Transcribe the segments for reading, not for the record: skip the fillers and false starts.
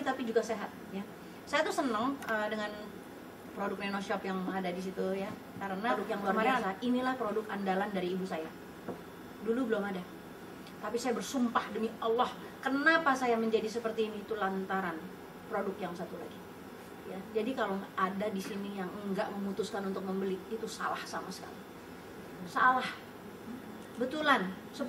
tapi juga sehat ya. Saya tuh seneng dengan produk NenoShop yang ada di situ ya, karena produk yang luar biasa. Inilah produk andalan dari ibu saya. Dulu belum ada, tapi saya bersumpah demi Allah, kenapa saya menjadi seperti ini itu lantaran produk yang satu lagi ya. Jadi kalau ada di sini yang enggak memutuskan untuk membeli, itu salah sama sekali, salah betulan. 10.000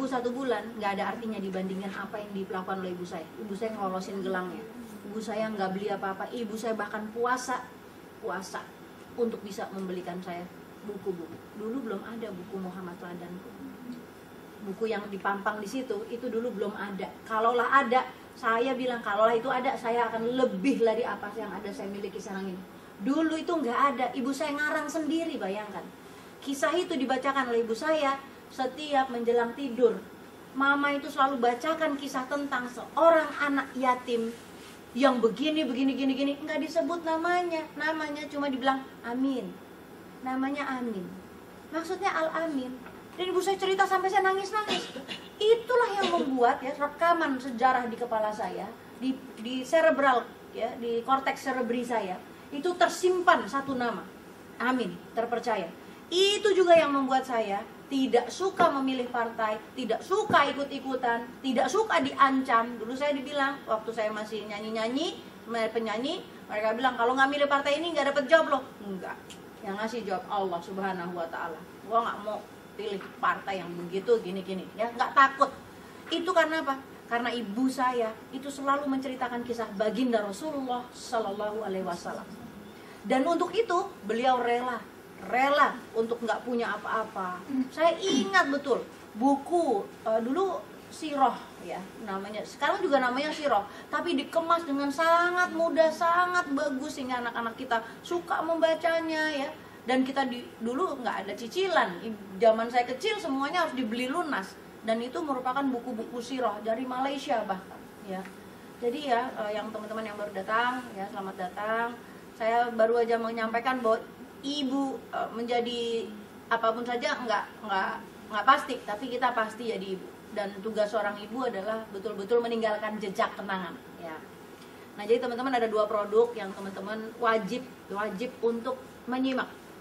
satu bulan nggak ada artinya dibandingkan apa yang dilakukan oleh ibu saya. Ibu saya ngelolosin gelangnya, ibu saya nggak beli apa-apa, ibu saya bahkan puasa untuk bisa membelikan saya buku-buku. Dulu belum ada buku Muhammad Ladanku, buku yang dipampang di situ, itu dulu belum ada. Kalaulah ada, saya bilang kalaulah itu ada, saya akan lebih dari apa yang ada saya miliki sekarang ini. Dulu itu nggak ada, ibu saya ngarang sendiri, bayangkan. Kisah itu dibacakan oleh ibu saya setiap menjelang tidur. Mama itu selalu bacakan kisah tentang seorang anak yatim yang begini, nggak disebut namanya cuma dibilang Amin. Namanya Amin. Maksudnya Al-Amin. Dan ibu saya cerita sampai saya nangis-nangis. Itulah yang membuat ya rekaman sejarah di kepala saya, di cerebral ya, di korteks cerebri saya, itu tersimpan satu nama, Amin, terpercaya. Itu juga yang membuat saya tidak suka memilih partai, tidak suka ikut-ikutan, tidak suka diancam. Dulu saya dibilang, waktu saya masih nyanyi-nyanyi, penyanyi, mereka bilang kalau nggak milih partai ini nggak dapet job loh. Enggak, yang ngasih job Allah Subhanahu Wa Taala. Gua nggak mau pilih partai yang begitu gini-gini ya, nggak takut. Itu karena apa? Karena ibu saya itu selalu menceritakan kisah baginda Rasulullah Sallallahu Alaihi Wasallam. Dan untuk itu beliau rela untuk nggak punya apa-apa. Saya ingat betul buku dulu Siroh ya namanya, sekarang juga namanya Siroh, tapi dikemas dengan sangat mudah, sangat bagus sehingga anak-anak kita suka membacanya ya. Dan kita dulu nggak ada cicilan, zaman saya kecil semuanya harus dibeli lunas, dan itu merupakan buku-buku Siroh dari Malaysia bahkan ya. Jadi ya yang teman-teman yang baru datang ya, selamat datang. Saya baru aja menyampaikan bahwa ibu menjadi apapun saja nggak pasti, tapi kita pasti jadi ibu, dan tugas seorang ibu adalah betul-betul meninggalkan jejak kenangan ya. Nah jadi teman-teman ada 2 produk yang teman-teman wajib untuk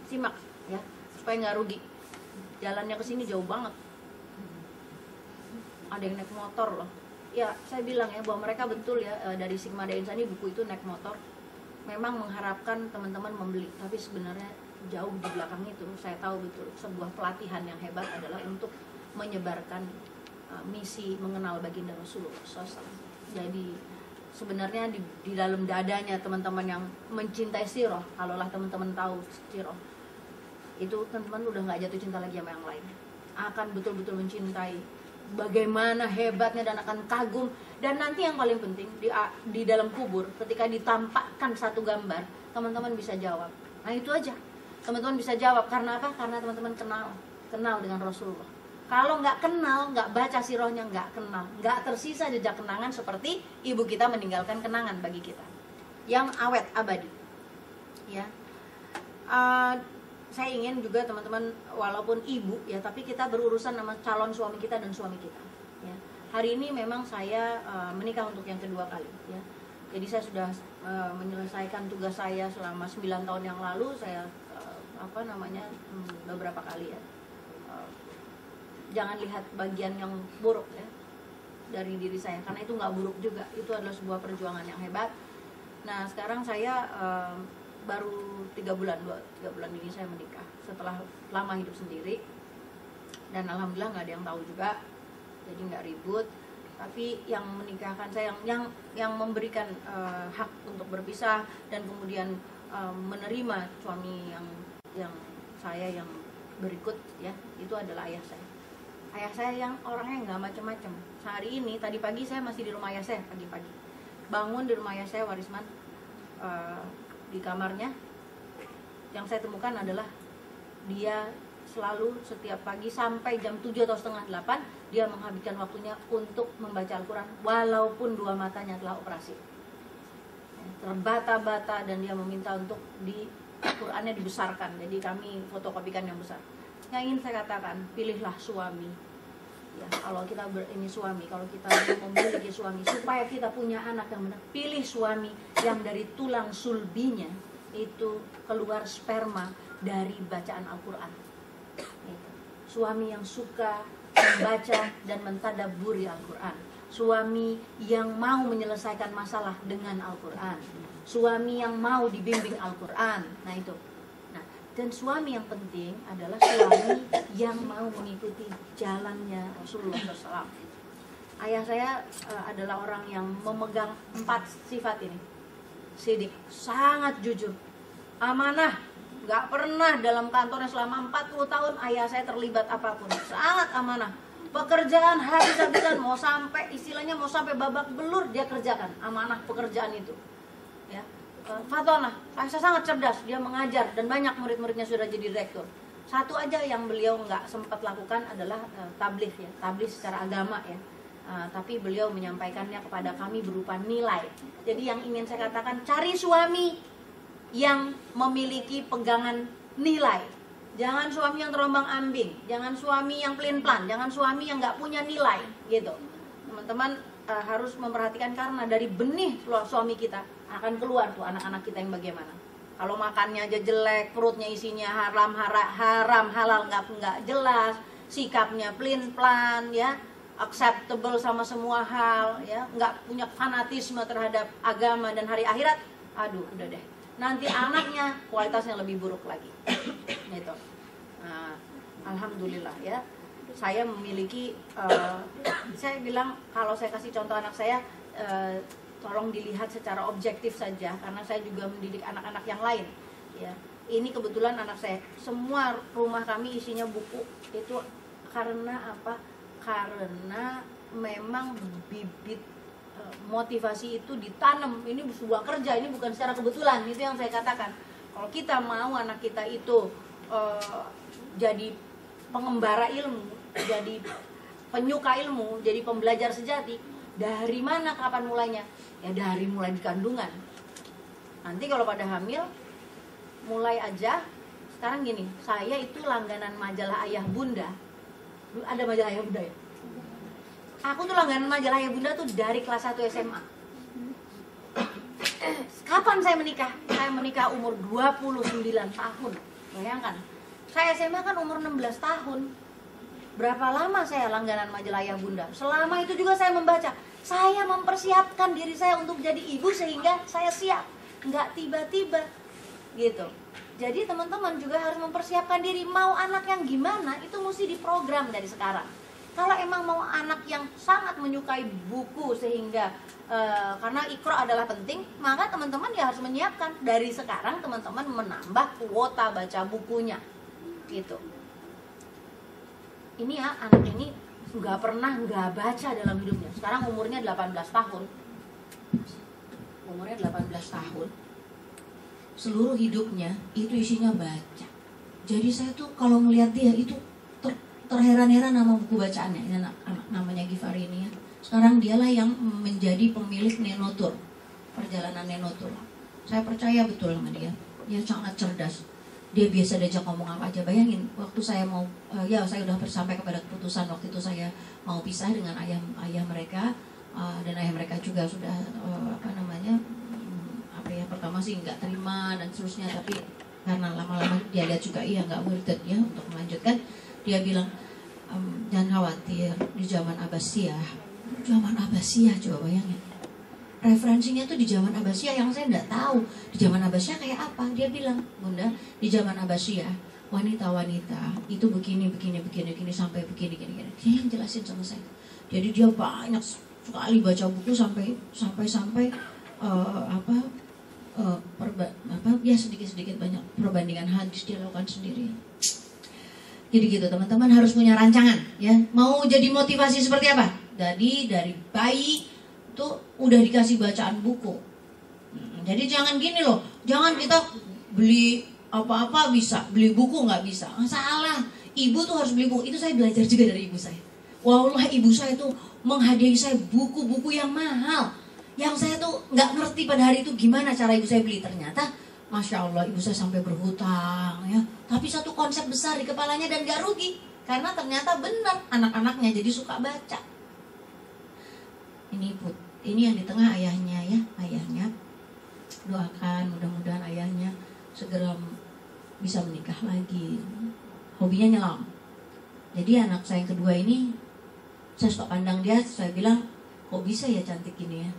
simak ya, supaya nggak rugi. Jalannya ke sini jauh banget, ada yang naik motor loh ya. Saya bilang ya bahwa mereka betul ya, dari Sigma Da Insani buku itu naik motor, memang mengharapkan teman-teman membeli, tapi sebenarnya jauh di belakang itu saya tahu betul sebuah pelatihan yang hebat adalah untuk menyebarkan misi mengenal baginda Rasulullah SAW. Jadi sebenarnya di dalam dadanya teman-teman yang mencintai Siroh, kalaulah teman-teman tahu Siroh, itu teman-teman udah nggak jatuh cinta lagi sama yang lain, akan betul-betul mencintai bagaimana hebatnya dan akan kagum. Dan nanti yang paling penting di dalam kubur ketika ditampakkan satu gambar, teman-teman bisa jawab. Nah itu aja, teman-teman bisa jawab karena apa? Karena teman-teman kenal dengan Rasulullah. Kalau nggak kenal, nggak baca sirohnya, nggak kenal, nggak tersisa jejak kenangan seperti ibu kita meninggalkan kenangan bagi kita yang awet abadi ya. Saya ingin juga teman-teman walaupun ibu ya, tapi kita berurusan sama calon suami kita dan suami kita ya. Hari ini memang saya menikah untuk yang kedua kali ya. Jadi saya sudah menyelesaikan tugas saya selama 9 tahun yang lalu. Saya beberapa kali ya. Jangan lihat bagian yang buruk ya dari diri saya, karena itu nggak buruk juga, itu adalah sebuah perjuangan yang hebat. Nah sekarang saya baru 3 bulan ini saya menikah setelah lama hidup sendiri, dan alhamdulillah nggak ada yang tahu juga, jadi nggak ribut. Tapi yang menikahkan saya, yang memberikan hak untuk berpisah dan kemudian menerima suami yang saya yang berikut ya, itu adalah ayah saya. Ayah saya yang orangnya nggak macam-macam. Sehari ini, tadi pagi saya masih di rumah ayah saya, pagi-pagi bangun di rumah ayah saya, Warisman, di kamarnya. Yang saya temukan adalah dia selalu setiap pagi sampai jam 7 atau setengah 8 dia menghabiskan waktunya untuk membaca Al-Quran walaupun 2 matanya telah operasi, terbata-bata, dan dia meminta untuk Al-Qurannya dibesarkan. Jadi kami fotokopikan yang besar. Yang ingin saya katakan, pilihlah suami ya, kalau kita ini suami, kalau kita memiliki suami, supaya kita punya anak yang benar, pilih suami yang dari tulang sulbinya itu keluar sperma dari bacaan Al-Quran. Gitu. Suami yang suka membaca dan mentadabburi Al-Quran, suami yang mau menyelesaikan masalah dengan Al-Quran, suami yang mau dibimbing Al-Quran. Nah itu. Nah, dan suami yang penting adalah suami yang mau mengikuti jalannya Rasulullah SAW. Ayah saya adalah orang yang memegang 4 sifat ini. Sidik, sangat jujur, amanah, gak pernah dalam kantornya selama 40 tahun ayah saya terlibat apapun, sangat amanah. Pekerjaan habis-habisan, mau sampai istilahnya mau sampai babak belur dia kerjakan amanah pekerjaan itu. Ya, Fatonah, saya sangat cerdas, dia mengajar dan banyak murid-muridnya sudah jadi direktur. Satu aja yang beliau nggak sempat lakukan adalah tabligh ya, tabligh secara agama ya. Tapi beliau menyampaikannya kepada kami berupa nilai. Jadi yang ingin saya katakan, cari suami yang memiliki pegangan nilai. Jangan suami yang terombang ambing, jangan suami yang pelin-pelan, jangan suami yang nggak punya nilai gitu. Teman-teman harus memperhatikan, karena dari benih suami kita akan keluar tuh anak-anak kita yang bagaimana. Kalau makannya aja jelek, perutnya isinya haram halal nggak jelas, sikapnya pelin-pelan ya, acceptable sama semua hal ya, nggak punya fanatisme terhadap agama dan hari akhirat, aduh udah deh, nanti anaknya kualitasnya lebih buruk lagi gitu. Nah, alhamdulillah ya, saya memiliki saya bilang kalau saya kasih contoh anak saya, tolong dilihat secara objektif saja, karena saya juga mendidik anak-anak yang lain ya. Ini kebetulan anak saya, semua rumah kami isinya buku. Itu karena apa? Karena memang bibit motivasi itu ditanam. Ini sebuah kerja, ini bukan secara kebetulan. Itu yang saya katakan. Kalau kita mau anak kita itu jadi pengembara ilmu, jadi penyuka ilmu, jadi pembelajar sejati, dari mana, kapan mulainya? Ya dari mulai di kandungan. Nanti kalau pada hamil, mulai aja. Sekarang gini, saya itu langganan majalah Ayah Bunda. Ada majalah Ayah Bunda ya? Aku tuh langganan majalah Ayah Bunda tuh dari kelas 1 SMA. Kapan saya menikah? Saya menikah umur 29 tahun. Bayangkan, saya SMA kan umur 16 tahun. Berapa lama saya langganan majalah Ayah Bunda? Selama itu juga saya membaca. Saya mempersiapkan diri saya untuk jadi ibu sehingga saya siap. Nggak tiba-tiba gitu. Jadi teman-teman juga harus mempersiapkan diri. Mau anak yang gimana, itu mesti diprogram dari sekarang. Kalau emang mau anak yang sangat menyukai buku sehingga karena Iqra adalah penting, maka teman-teman ya harus menyiapkan dari sekarang. Teman-teman menambah kuota baca bukunya gitu. Ini ya, anak ini nggak pernah nggak baca dalam hidupnya. Sekarang umurnya 18 tahun. Umurnya 18 tahun. Seluruh hidupnya itu isinya baca. Jadi saya tuh kalau ngelihat dia itu terheran-heran sama buku bacaannya. Ini namanya Givari ini ya. Sekarang dialah yang menjadi pemilik Nenotur, perjalanan Nenotur. Saya percaya betul sama dia. Dia sangat cerdas. Dia biasa diajak ngomong apa aja. Bayangin waktu saya mau saya udah sampai kepada keputusan waktu itu saya mau pisah dengan ayah mereka, dan ayah mereka juga sudah pertama sih nggak terima dan seterusnya, tapi karena lama-lama dia lihat juga nggak worth it ya untuk melanjutkan, dia bilang jangan khawatir, di zaman Abbasiyah coba bayangin, referensinya tuh di zaman Abbasiyah yang saya nggak tahu di zaman Abbasiyah kayak apa. Dia bilang, Bunda, di zaman Abbasiyah wanita-wanita itu begini sampai begini. Dia yang jelasin sama saya. Jadi dia banyak sekali baca buku sampai sedikit banyak perbandingan hadis dia lakukan sendiri. Jadi gitu teman-teman, harus punya rancangan ya. Mau jadi motivasi seperti apa? Dari bayi tuh udah dikasih bacaan buku. Jadi jangan gini loh, jangan kita beli apa-apa bisa, beli buku nggak bisa. Salah, ibu tuh harus beli buku. Itu saya belajar juga dari ibu saya. Wallah, ibu saya tuh menghadiahi saya buku-buku yang mahal, yang saya tuh nggak ngerti pada hari itu gimana cara ibu saya beli. Ternyata Masya Allah, ibu saya sampai berhutang ya. Tapi satu konsep besar di kepalanya dan gak rugi. Karena ternyata benar anak-anaknya jadi suka baca. Ini yang di tengah ayahnya ya, ayahnya. Doakan mudah-mudahan ayahnya segera bisa menikah lagi. Hobinya nyelam. Jadi anak saya yang kedua ini, saya suka pandang dia, saya bilang, kok bisa ya cantik gini ya?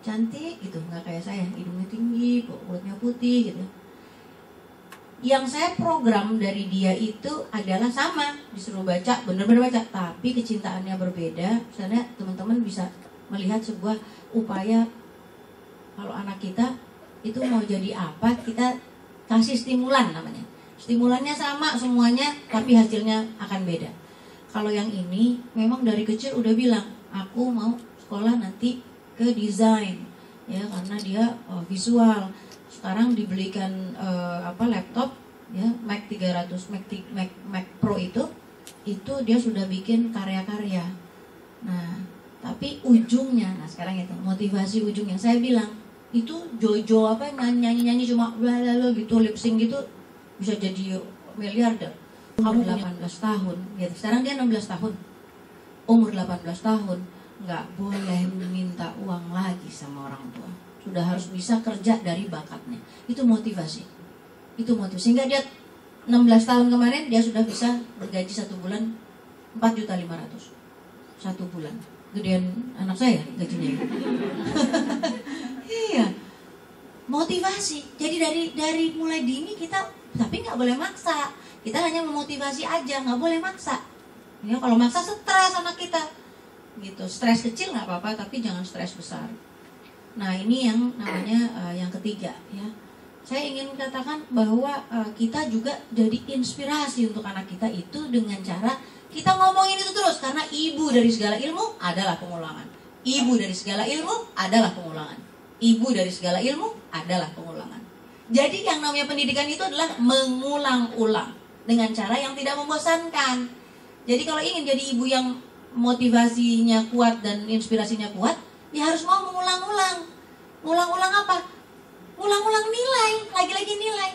Cantik gitu, nggak kayak saya, hidungnya tinggi, kulitnya putih gitu. Yang saya program dari dia itu adalah sama, disuruh baca, bener-bener baca, tapi kecintaannya berbeda. Misalnya teman-teman bisa melihat sebuah upaya, kalau anak kita itu mau jadi apa, kita kasih stimulan namanya. Stimulannya sama semuanya, tapi hasilnya akan beda. Kalau yang ini memang dari kecil udah bilang, aku mau sekolah nanti ke desain, ya karena dia visual. Sekarang dibelikan laptop, ya Mac 300, Mac Pro itu dia sudah bikin karya-karya. Nah, tapi ujungnya, nah sekarang itu motivasi ujungnya, saya bilang itu Jojo apa nyanyi cuma bla gitu, lip sync gitu bisa jadi miliarder. Kamu 18 tahun, gitu. Sekarang dia 16 tahun. Umur 18 tahun nggak boleh minta uang lagi sama orang tua. Sudah harus bisa kerja dari bakatnya. Itu motivasi. Sehingga dia 16 tahun kemarin dia sudah bisa bergaji 1 bulan 4.500.000 1 bulan. Gedean anak saya gajinya. Iya. Motivasi. Jadi dari mulai dini kita, tapi nggak boleh maksa. Kita hanya memotivasi aja, nggak boleh maksa. Ya, kalau maksa stres anak kita. Gitu. Stres kecil nggak apa-apa, tapi jangan stres besar. Nah, ini yang namanya yang ketiga ya. Saya ingin katakan bahwa kita juga jadi inspirasi untuk anak kita itu dengan cara kita ngomongin itu terus. Karena ibu dari segala ilmu adalah pengulangan. Ibu dari segala ilmu adalah pengulangan. Ibu dari segala ilmu adalah pengulangan. Jadi yang namanya pendidikan itu adalah mengulang-ulang dengan cara yang tidak membosankan. Jadi kalau ingin jadi ibu yang motivasinya kuat dan inspirasinya kuat, ya harus mau mengulang-ulang. Ulang-ulang apa? Ulang-ulang nilai, lagi-lagi nilai.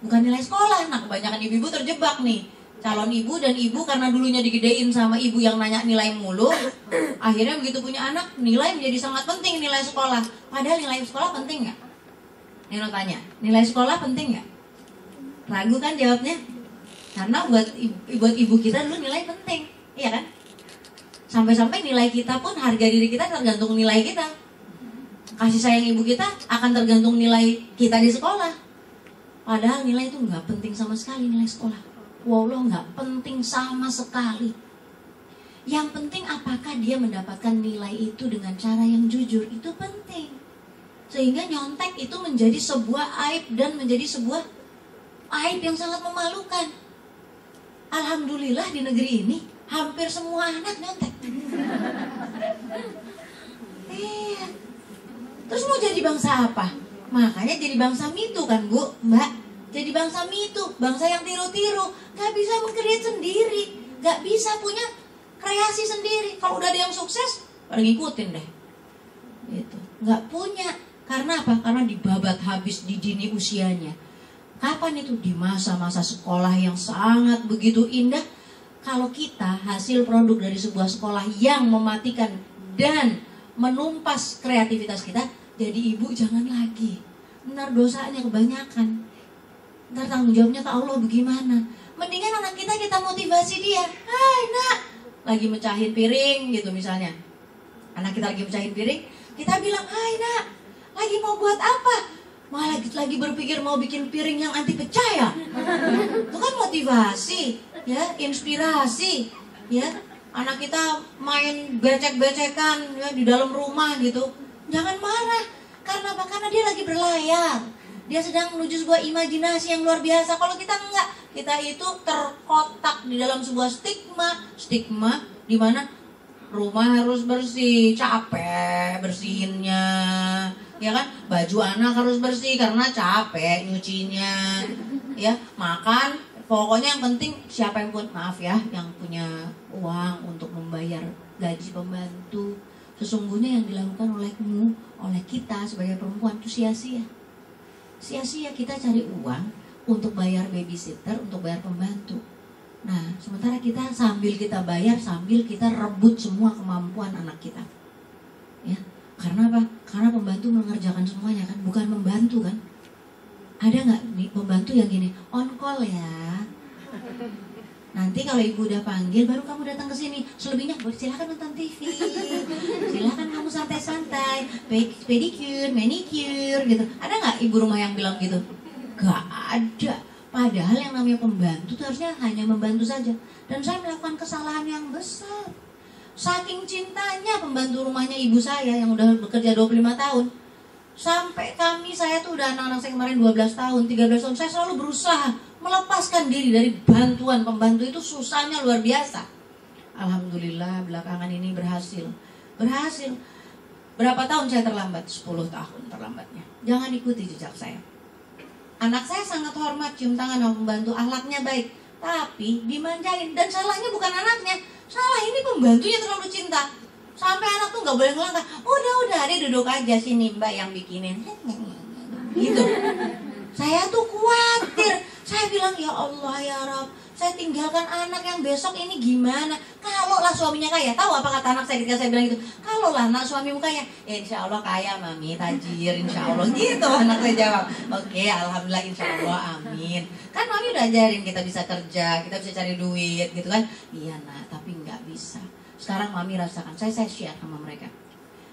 Bukan nilai sekolah. Nah, kebanyakan ibu-ibu terjebak nih. Calon ibu dan ibu karena dulunya digedein sama ibu yang nanya nilai mulu, akhirnya begitu punya anak, nilai menjadi sangat penting, nilai sekolah. Padahal nilai sekolah penting nggak? Nino tanya, nilai sekolah penting nggak? Ragu kan jawabnya? Karena buat ibu kita dulu nilai penting, iya kan? Sampai-sampai nilai kita pun, harga diri kita tergantung nilai kita. Kasih sayang ibu kita akan tergantung nilai kita di sekolah. Padahal nilai itu nggak penting sama sekali, nilai sekolah. Wallah, nggak penting sama sekali. Yang penting apakah dia mendapatkan nilai itu dengan cara yang jujur, itu penting. Sehingga nyontek itu menjadi sebuah aib dan menjadi sebuah aib yang sangat memalukan. Alhamdulillah di negeri ini hampir semua anak nyontek. Iya. Terus mau jadi bangsa apa? Makanya jadi bangsa mitu kan Bu, Mbak. Jadi bangsa mitu, bangsa yang tiru-tiru. Gak bisa mengkreat sendiri, gak bisa punya kreasi sendiri. Kalau udah ada yang sukses, pada ngikutin deh. Gitu. Gak punya. Karena apa? Karena dibabat habis di dini usianya. Kapan itu? Di masa-masa sekolah yang sangat begitu indah. Kalau kita hasil produk dari sebuah sekolah yang mematikan dan menumpas kreativitas kita, jadi ibu jangan lagi. Ntar dosanya kebanyakan. Ntar tanggung jawabnya ke Allah bagaimana? Mendingan anak kita motivasi dia. Hai nak, lagi mecahin piring gitu misalnya. Anak kita lagi mecahin piring, kita bilang, hai nak, lagi mau buat apa? Malah lagi berpikir mau bikin piring yang anti pecah ya. Itu kan motivasi, ya, inspirasi, ya. Anak kita main becek-becekan ya, di dalam rumah gitu. Jangan marah. Karena apa? Karena dia lagi berlayar. Dia sedang menuju sebuah imajinasi yang luar biasa. Kalau kita enggak, kita itu terkotak di dalam sebuah stigma di mana rumah harus bersih, capek bersihinnya, ya kan? Baju anak harus bersih karena capek nyucinya, ya. Makan, pokoknya yang penting siapa yang yang punya uang untuk membayar gaji pembantu. Sesungguhnya yang dilakukan olehmu, oleh kita sebagai perempuan itu sia-sia. Sia-sia kita cari uang untuk bayar babysitter, untuk bayar pembantu. Nah, sementara sambil kita bayar, sambil kita rebut semua kemampuan anak kita. Ya, karena apa? Karena pembantu mengerjakan semuanya kan, bukan membantu kan. Ada nggak nih pembantu yang gini, on call ya. Nanti kalau ibu udah panggil, baru kamu datang ke sini. Selebihnya, silakan nonton TV, silakan kamu santai-santai, pedicure, manicure, gitu. Ada nggak ibu rumah yang bilang gitu? Gak ada. Padahal yang namanya pembantu itu harusnya hanya membantu saja. Dan saya melakukan kesalahan yang besar. Saking cintanya pembantu rumahnya ibu saya yang udah bekerja 25 tahun. Sampai saya tuh udah anak-anak saya kemarin 12 tahun, 13 tahun. Saya selalu berusaha melepaskan diri dari bantuan pembantu, itu susahnya luar biasa. Alhamdulillah belakangan ini berhasil. Berapa tahun saya terlambat? 10 tahun terlambatnya. Jangan ikuti jejak saya. Anak saya sangat hormat, cium tangan sama pembantu, akhlaknya baik. Tapi dimanjain, dan salahnya bukan anaknya. Salah ini pembantunya terlalu cinta. Sampai anak tuh gak boleh ngelangkah. Udah dia duduk aja sini mbak yang bikinin. Gitu. Saya tuh khawatir. Saya bilang ya Allah ya Rabb, saya tinggalkan anak yang besok ini gimana? Kalau lah suaminya kaya, tahu apa kata anak saya ketika saya bilang gitu? Kalau lah anak suamimu kaya, ya insya Allah kaya mami, tajir insya Allah. Gitu anak saya jawab. Oke, alhamdulillah insya Allah, amin. Kan mami udah ajarin kita bisa kerja, kita bisa cari duit gitu kan? Iya nak, tapi nggak bisa. Sekarang mami rasakan, saya share sama mereka.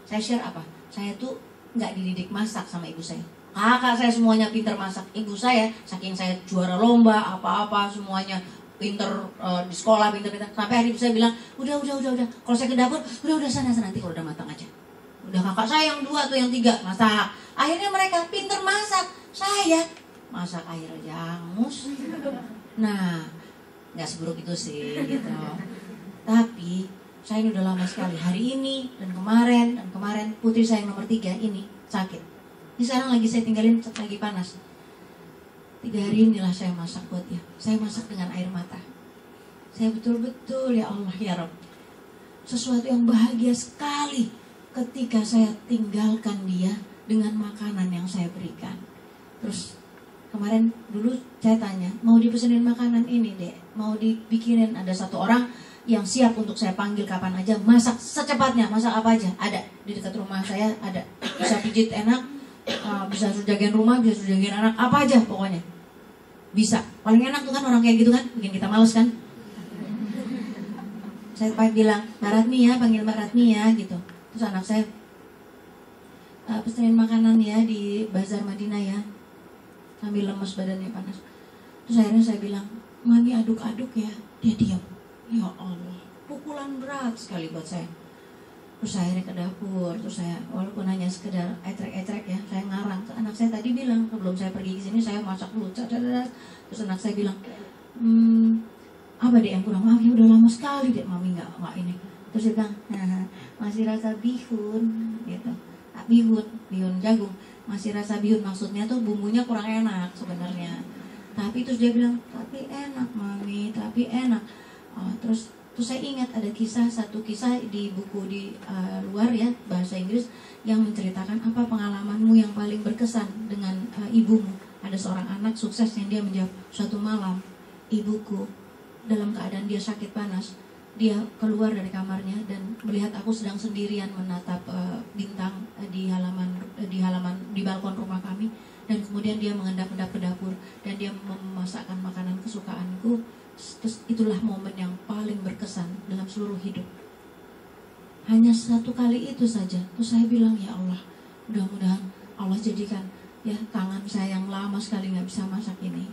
Saya share apa? Saya tuh nggak dididik masak sama ibu saya. Kakak saya semuanya pintar masak. Ibu saya, saking saya juara lomba, apa-apa semuanya pintar di sekolah, pintar-pintar. Sampai hari ibu saya bilang, udah. Kalau saya ke dapur, udah sana nanti kalau udah matang aja. Udah kakak saya yang 2 atau yang 3 masak. Akhirnya mereka pintar masak. Saya masak air aja angus. Nah, nggak seburuk itu sih gitu. Tapi saya ini udah lama sekali. Hari ini dan kemarin putri saya yang nomor 3 ini sakit. Ini sekarang lagi saya tinggalin, lagi panas. 3 hari inilah saya masak buat dia. Saya masak dengan air mata. Saya betul-betul ya Allah ya Rabb, sesuatu yang bahagia sekali ketika saya tinggalkan dia dengan makanan yang saya berikan. Terus kemarin dulu saya tanya, mau dipesenin makanan ini dek, mau dibikinin, ada satu orang yang siap untuk saya panggil kapan aja, masak secepatnya, masak apa aja, ada di dekat rumah saya, ada, bisa pijit enak, bisa suruh jagain rumah, bisa suruh jagain anak, apa aja pokoknya bisa. Paling enak tuh kan orang kayak gitu kan, bikin kita males kan. Saya bilang, Mbak Ratmi ya, panggil Mbak Ratmi ya gitu. Terus anak saya, pesenin makanan ya di Bazar Madinah ya, sambil lemes badannya panas. Terus akhirnya saya bilang, mami aduk-aduk ya. Dia diam. Ya Allah, pukulan berat sekali buat saya. Terus saya akhirnya ke dapur, terus saya walaupun hanya sekedar etrek-etrek ya, saya ngarang. Anak saya tadi bilang, sebelum saya pergi ke sini saya masak dulu. Terus anak saya bilang, apa deh yang kurang? Maaf ya udah lama sekali deh mami nggak ini. Terus dia bilang, masih rasa bihun gitu. Bihun jagung, masih rasa bihun, maksudnya tuh bumbunya kurang enak sebenarnya. Tapi terus dia bilang, tapi enak mami, tapi enak. Terus saya ingat ada satu kisah di buku di luar ya, bahasa Inggris, yang menceritakan apa pengalamanmu yang paling berkesan dengan ibumu. Ada seorang anak sukses yang dia menjawab, suatu malam ibuku dalam keadaan dia sakit panas, dia keluar dari kamarnya dan melihat aku sedang sendirian menatap bintang di balkon rumah kami, dan kemudian dia mengendap-endap ke dapur dan dia memasakkan makanan kesukaanku. Terus itulah momen yang paling berkesan dalam seluruh hidup. Hanya satu kali itu saja. Terus saya bilang, ya Allah, mudah-mudahan Allah jadikan ya tangan saya yang lama sekali nggak bisa masak ini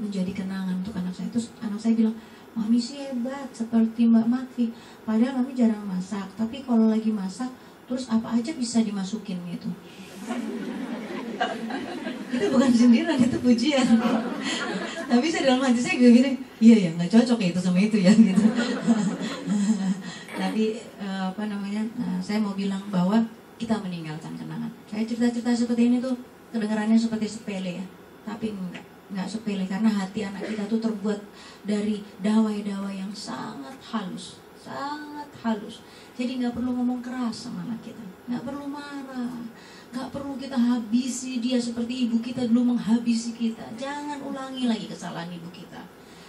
menjadi kenangan untuk anak saya. Terus anak saya bilang, mami sih hebat seperti Mbak Makfi. Padahal mami jarang masak, tapi kalau lagi masak terus apa aja bisa dimasukin gitu. Itu bukan sindiran, itu pujian. Tapi saya dalam hati saya gini, iya ya nggak cocok ya itu sama itu ya gitu. Tapi saya mau bilang bahwa kita meninggalkan kenangan. Saya cerita-cerita seperti ini tuh kedengarannya seperti sepele ya, tapi nggak sepele, karena hati anak kita tuh terbuat dari dawai-dawai yang sangat halus. Jadi nggak perlu ngomong keras sama anak kita, nggak perlu marah, nggak perlu kita habisi dia seperti ibu kita dulu menghabisi kita. Jangan ulangi lagi kesalahan ibu kita.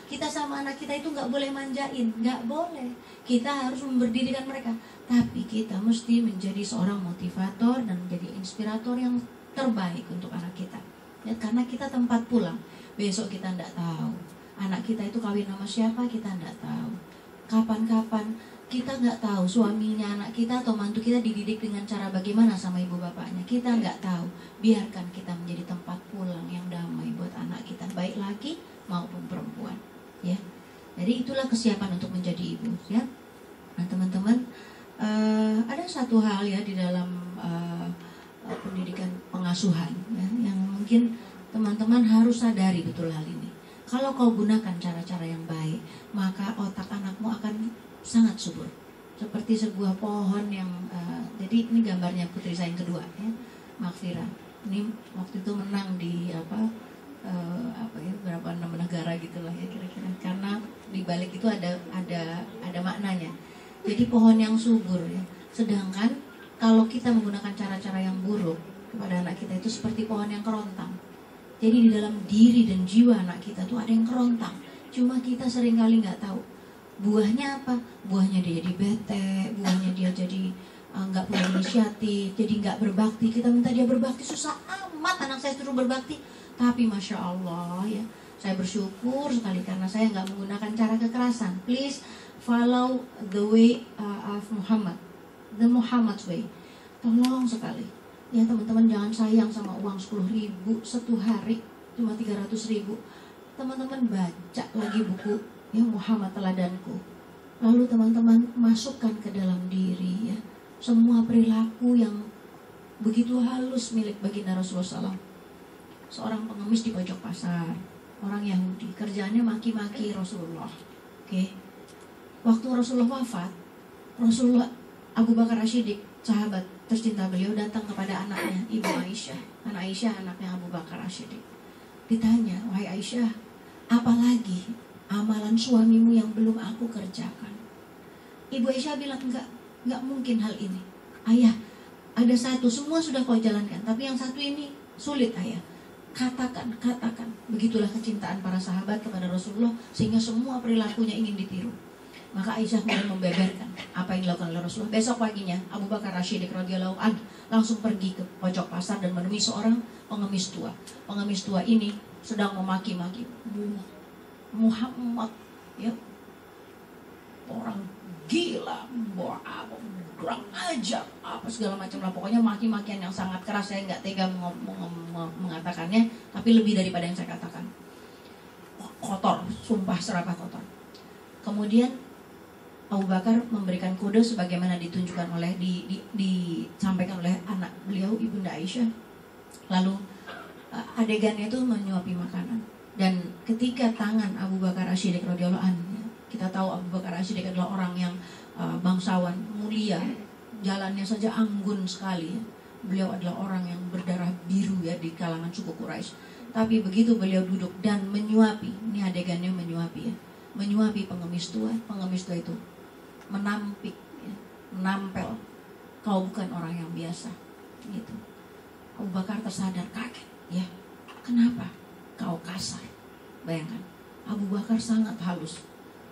Kita sama anak kita itu nggak boleh manjain, nggak boleh. Kita harus memberdirikan mereka. Tapi kita mesti menjadi seorang motivator dan menjadi inspirator yang terbaik untuk anak kita. Ya, karena kita tempat pulang. Besok kita nggak tahu. Anak kita itu kawin sama siapa, kita nggak tahu. Kapan-kapan kita nggak tahu suaminya anak kita atau mantu kita dididik dengan cara bagaimana sama ibu bapaknya, kita nggak tahu. Biarkan kita menjadi tempat pulang yang damai buat anak kita, baik laki maupun perempuan, ya. Jadi itulah kesiapan untuk menjadi ibu, ya. Nah teman-teman, ada satu hal ya di dalam pendidikan pengasuhan, ya, yang mungkin teman-teman harus sadari betul hal ini. Kalau kau gunakan cara-cara yang baik, maka otak anakmu akan sangat subur, seperti sebuah pohon yang jadi ini gambarnya putri saya yang kedua, ya, Makfira. Ini waktu itu menang di berapa 6 negara gitulah ya kira-kira, karena di balik itu ada maknanya. Jadi pohon yang subur, ya. Sedangkan kalau kita menggunakan cara-cara yang buruk kepada anak kita itu seperti pohon yang kerontang. Jadi di dalam diri dan jiwa anak kita tuh ada yang kerontang, cuma kita seringkali nggak tahu. Buahnya apa? Buahnya dia jadi bete, buahnya dia jadi nggak punya inisiatif, jadi nggak berbakti. Kita minta dia berbakti, susah amat anak saya suruh berbakti. Tapi Masya Allah ya, saya bersyukur sekali karena saya nggak menggunakan cara kekerasan. Please follow the way of Muhammad, the Muhammad way. Tolong sekali. Ya teman-teman, jangan sayang sama uang 10.000 satu hari, cuma 300.000. Teman-teman baca lagi buku ya Muhammad Teladanku. Lalu teman-teman masukkan ke dalam diri ya semua perilaku yang begitu halus milik baginda Rasulullah SAW. Seorang pengemis di pojok pasar, orang Yahudi, kerjaannya maki-maki Rasulullah. Oke. Waktu Rasulullah wafat, Rasulullah Abu Bakar As-Siddiq, sahabat tercinta beliau, datang kepada anaknya, Ibu Aisyah. Anak Aisyah anaknya Abu Bakar As-Siddiq. Ditanya, wahai Aisyah, apalagi amalan suamimu yang belum aku kerjakan? Ibu Aisyah bilang, enggak mungkin hal ini. Ayah, ada satu, semua sudah kau jalankan, tapi yang satu ini sulit ayah. Katakan. Begitulah kecintaan para sahabat kepada Rasulullah, sehingga semua perilakunya ingin ditiru. Maka Aisyah mulai membeberkan apa yang dilakukan oleh Rasulullah. Besok paginya Abu Bakar As-Siddiq radhiyallahu anhu langsung pergi ke pojok pasar dan menemui seorang pengemis tua. Pengemis tua ini sedang memaki-maki Muhammad, ya, orang gila, kurang ajar, apa segala macam lah. Pokoknya maki-makian yang sangat keras. Saya nggak tega mengatakannya, tapi lebih daripada yang saya katakan. Kotor, sumpah serapah kotor. Kemudian Abu Bakar memberikan kode sebagaimana ditunjukkan oleh disampaikan oleh anak beliau Ibunda Aisyah. Lalu adegannya itu menyuapi makanan. Dan ketika tangan Abu Bakar As-Siddiq radhiyallahu anhu, kita tahu Abu Bakar As-Siddiq adalah orang yang bangsawan, mulia, jalannya saja anggun sekali. Beliau adalah orang yang berdarah biru ya di kalangan suku Quraisy. Tapi begitu beliau duduk dan menyuapi, ini adegannya menyuapi ya, menyuapi pengemis tua itu menampik, ya, menampel, kau bukan orang yang biasa, gitu. Abu Bakar tersadar, kaget, ya, kenapa kau kasar? Bayangkan, Abu Bakar sangat halus,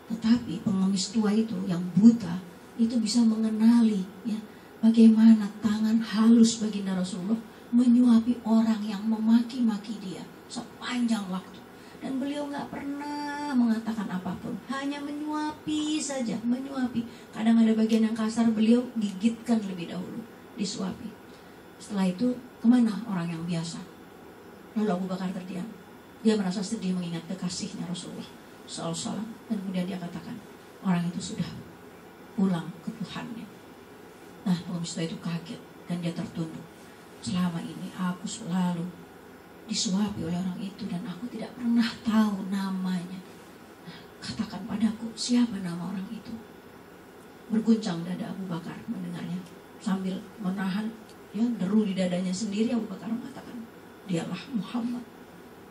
tetapi pengemis tua itu yang buta itu bisa mengenali, ya, bagaimana tangan halus baginda Rasulullah menyuapi orang yang memaki-maki dia sepanjang waktu. Dan beliau nggak pernah mengatakan apapun, hanya menyuapi saja, menyuapi. Kadang ada bagian yang kasar, beliau gigitkan lebih dahulu, disuapi. Setelah itu, kemana orang yang biasa? Lalu Abu Bakar terdiam. Dia merasa sedih mengingat kekasihnya Rasulullah SAW. Dan kemudian dia katakan, orang itu sudah pulang ke Tuhannya. Nah, pengemis tua itu kaget dan dia tertunduk. Selama ini aku selalu disuapi oleh orang itu dan aku tidak pernah tahu namanya. Nah, katakan padaku, siapa nama orang itu? Berguncang dada Abu Bakar mendengarnya. Sambil menahan ya deru di dadanya sendiri, Abu Bakar mengatakan, dialah Muhammad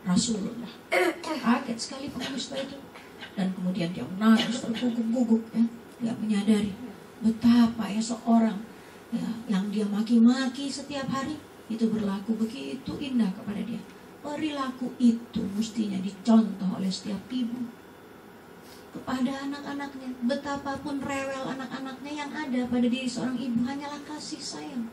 Rasulullah. Kaget sekali pengemis tua itu. Dan kemudian dia menangis terguguk-guguk ya. Dia menyadari betapa ya seorang ya, yang dia maki-maki setiap hari itu berlaku begitu indah kepada dia. Perilaku itu mestinya dicontoh oleh setiap ibu, kepada anak-anaknya. Betapapun rewel anak-anaknya yang ada pada diri seorang ibu, hanyalah kasih sayang,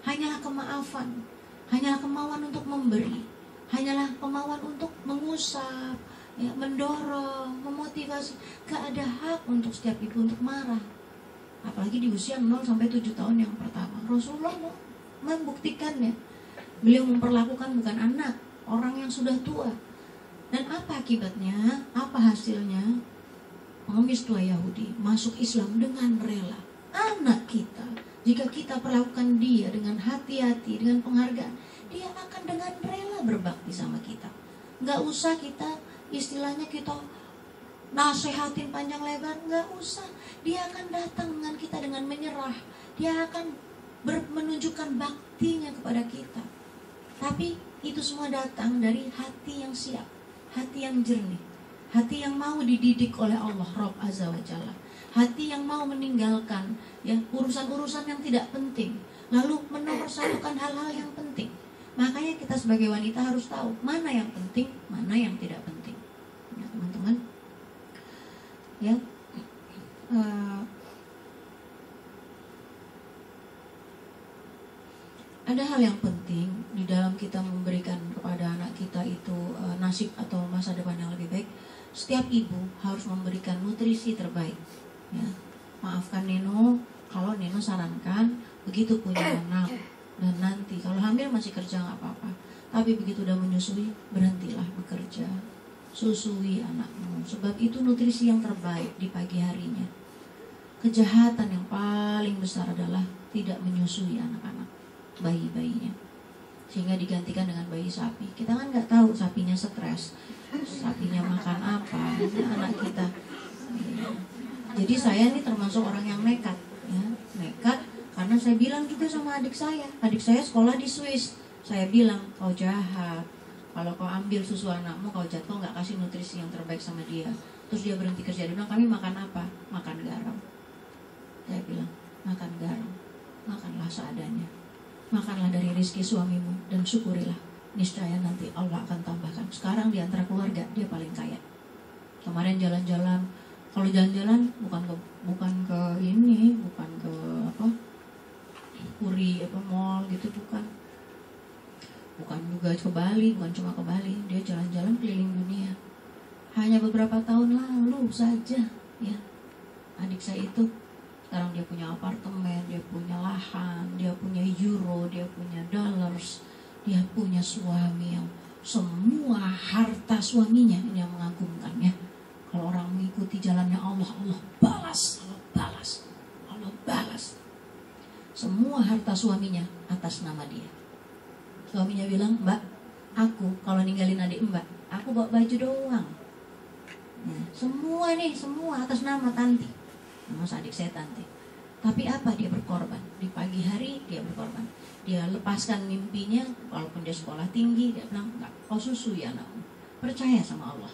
hanyalah kemaafan, hanyalah kemauan untuk memberi, hanyalah kemauan untuk mengusap, ya, mendorong, memotivasi. Gak ada hak untuk setiap ibu untuk marah, apalagi di usia 0 sampai 7 tahun yang pertama. Rasulullah membuktikannya. Beliau memperlakukan bukan anak, orang yang sudah tua. Dan apa akibatnya? Apa hasilnya? Pengemis tua Yahudi masuk Islam dengan rela. Anak kita, jika kita perlakukan dia dengan hati-hati, dengan penghargaan, dia akan dengan rela berbakti sama kita. Gak usah kita, istilahnya kita nasehatin panjang lebar, gak usah. Dia akan datang dengan kita dengan menyerah. Dia akan menunjukkan baktinya kepada kita. Tapi itu semua datang dari hati yang siap, hati yang jernih, hati yang mau dididik oleh Allah Rabb Azza wa Jalla, hati yang mau meninggalkan ya urusan-urusan yang tidak penting, lalu menomorsatukan hal-hal yang penting. Makanya kita sebagai wanita harus tahu mana yang penting, mana yang tidak penting. Ya, teman-teman. Ya. Ada hal yang penting di dalam kita memberikan kepada anak kita itu nasib atau masa depan yang lebih baik. Setiap ibu harus memberikan nutrisi terbaik. Ya. Maafkan Neno kalau Neno sarankan begitu punya anak, dan nanti kalau hamil masih kerja nggak apa-apa. Tapi begitu udah menyusui, berhentilah bekerja, susui anakmu. Sebab itu nutrisi yang terbaik di pagi harinya. Kejahatan yang paling besar adalah tidak menyusui anak-anak, bayi-bayinya, sehingga digantikan dengan bayi sapi. Kita kan nggak tahu sapinya stres, sapinya makan apa, anak kita. Jadi saya ini termasuk orang yang nekat, ya, nekat karena saya bilang juga sama adik saya sekolah di Swiss. Saya bilang, kau jahat kalau kau ambil susu anakmu, kau jatuh nggak kasih nutrisi yang terbaik sama dia. Terus dia berhenti kerja, dia bilang, kami makan apa? Makan garam. Saya bilang, makan garam, makanlah seadanya. Makanlah dari rezeki suamimu dan syukurilah, niscaya nanti Allah akan tambahkan. Sekarang di antara keluarga dia paling kaya. Kemarin jalan-jalan, kalau jalan-jalan bukan ke ini, bukan ke apa, Puri apa mall gitu, bukan juga ke Bali, bukan cuma ke Bali, dia jalan-jalan keliling dunia. Hanya beberapa tahun lalu saja, ya, adik saya itu sekarang dia punya apartemen, dia punya lahan, dia punya euro, dia punya dollars, dia punya suami yang semua harta suaminya ini yang mengagumkan, ya. Kalau orang mengikuti jalannya Allah, Allah balas, Allah balas, Allah balas. Semua harta suaminya atas nama dia. Suaminya bilang, Mbak, aku kalau ninggalin adik Mbak, aku bawa baju doang. Ya, semua atas nama Tanti. Mas adik saya Tanti. Tapi apa dia berkorban? Di pagi hari dia berkorban. Dia lepaskan mimpinya, walaupun dia sekolah tinggi, dia bilang, enggak, kau susui anakmu. Percaya sama Allah.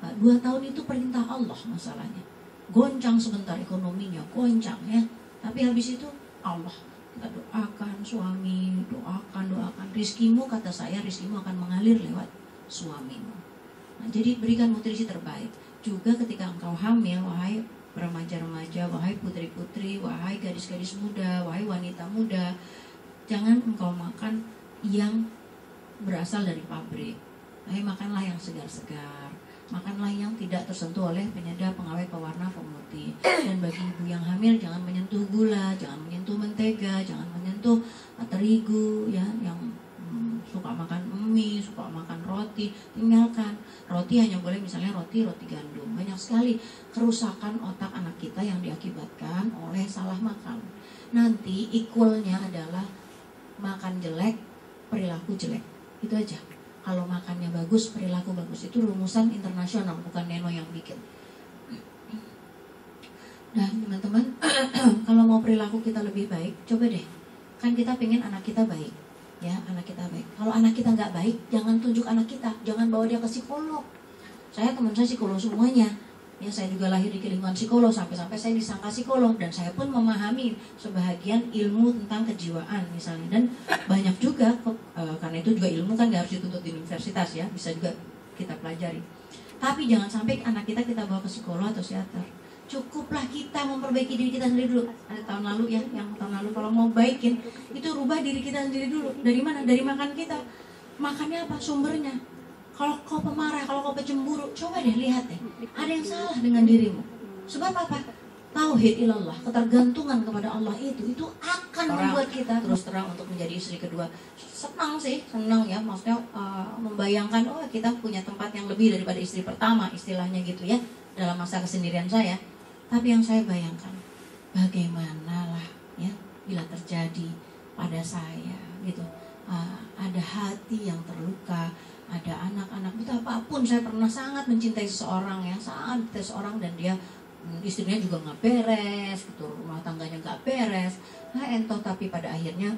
2 tahun itu perintah Allah masalahnya. Goncang sebentar ekonominya, goncang, ya. Tapi habis itu Allah. Kita doakan suami, doakan. Rizkimu, kata saya, rizkimu akan mengalir lewat suamimu. Nah, jadi berikan nutrisi terbaik. Juga ketika engkau hamil, wahai remaja-remaja, wahai putri-putri, wahai gadis-gadis muda, wahai wanita muda, jangan engkau makan yang berasal dari pabrik. Makanlah yang segar-segar, makanlah yang tidak tersentuh oleh penyedap, pengawet, pewarna, pemutih. Dan bagi ibu yang hamil, jangan menyentuh gula, jangan menyentuh mentega, jangan menyentuh terigu, ya, yang suka makan mie, suka makan roti, tinggalkan. Roti hanya boleh misalnya roti gandum. Banyak sekali kerusakan otak anak kita yang diakibatkan oleh salah makan. Nanti equalnya adalah makan jelek, perilaku jelek. Itu aja. Kalau makannya bagus, perilaku bagus. Itu rumusan internasional, bukan Neno yang bikin. Nah, teman-teman, kalau mau perilaku kita lebih baik, coba deh. Kan kita pengen anak kita baik. Ya, anak kita baik. Kalau anak kita nggak baik, jangan tunjuk anak kita, jangan bawa dia ke psikolog. Saya teman saya psikolog semuanya. Ya, saya juga lahir di lingkungan psikolog, sampai-sampai saya disangka psikolog, dan saya pun memahami sebahagian ilmu tentang kejiwaan misalnya. Dan banyak juga karena itu juga ilmu kan nggak harus dituntut di universitas, ya, bisa juga kita pelajari. Tapi jangan sampai anak kita bawa ke psikolog atau psikiater. Cukuplah kita memperbaiki diri kita sendiri dulu. Ada tahun lalu ya, yang tahun lalu kalau mau baikin itu rubah diri kita sendiri dulu. Dari mana? Dari makan kita. Makannya apa? Sumbernya. Kalau kau pemarah, kalau kau pecemburu, coba deh lihat deh. Ada yang salah dengan dirimu. Sebab apa? Tauhid ilallah, ketergantungan kepada Allah itu akan membuat kita terus terang untuk menjadi istri kedua. Senang sih, senang ya, maksudnya membayangkan kita punya tempat yang lebih daripada istri pertama, istilahnya gitu ya, dalam masa kesendirian saya. Tapi yang saya bayangkan, bagaimana lah ya bila terjadi pada saya gitu, ada hati yang terluka, ada anak-anak, betapapun saya pernah sangat mencintai seseorang ya, sangat mencintai seseorang dan dia istrinya juga nggak beres gitu, rumah tangganya nggak beres, entoh, tapi pada akhirnya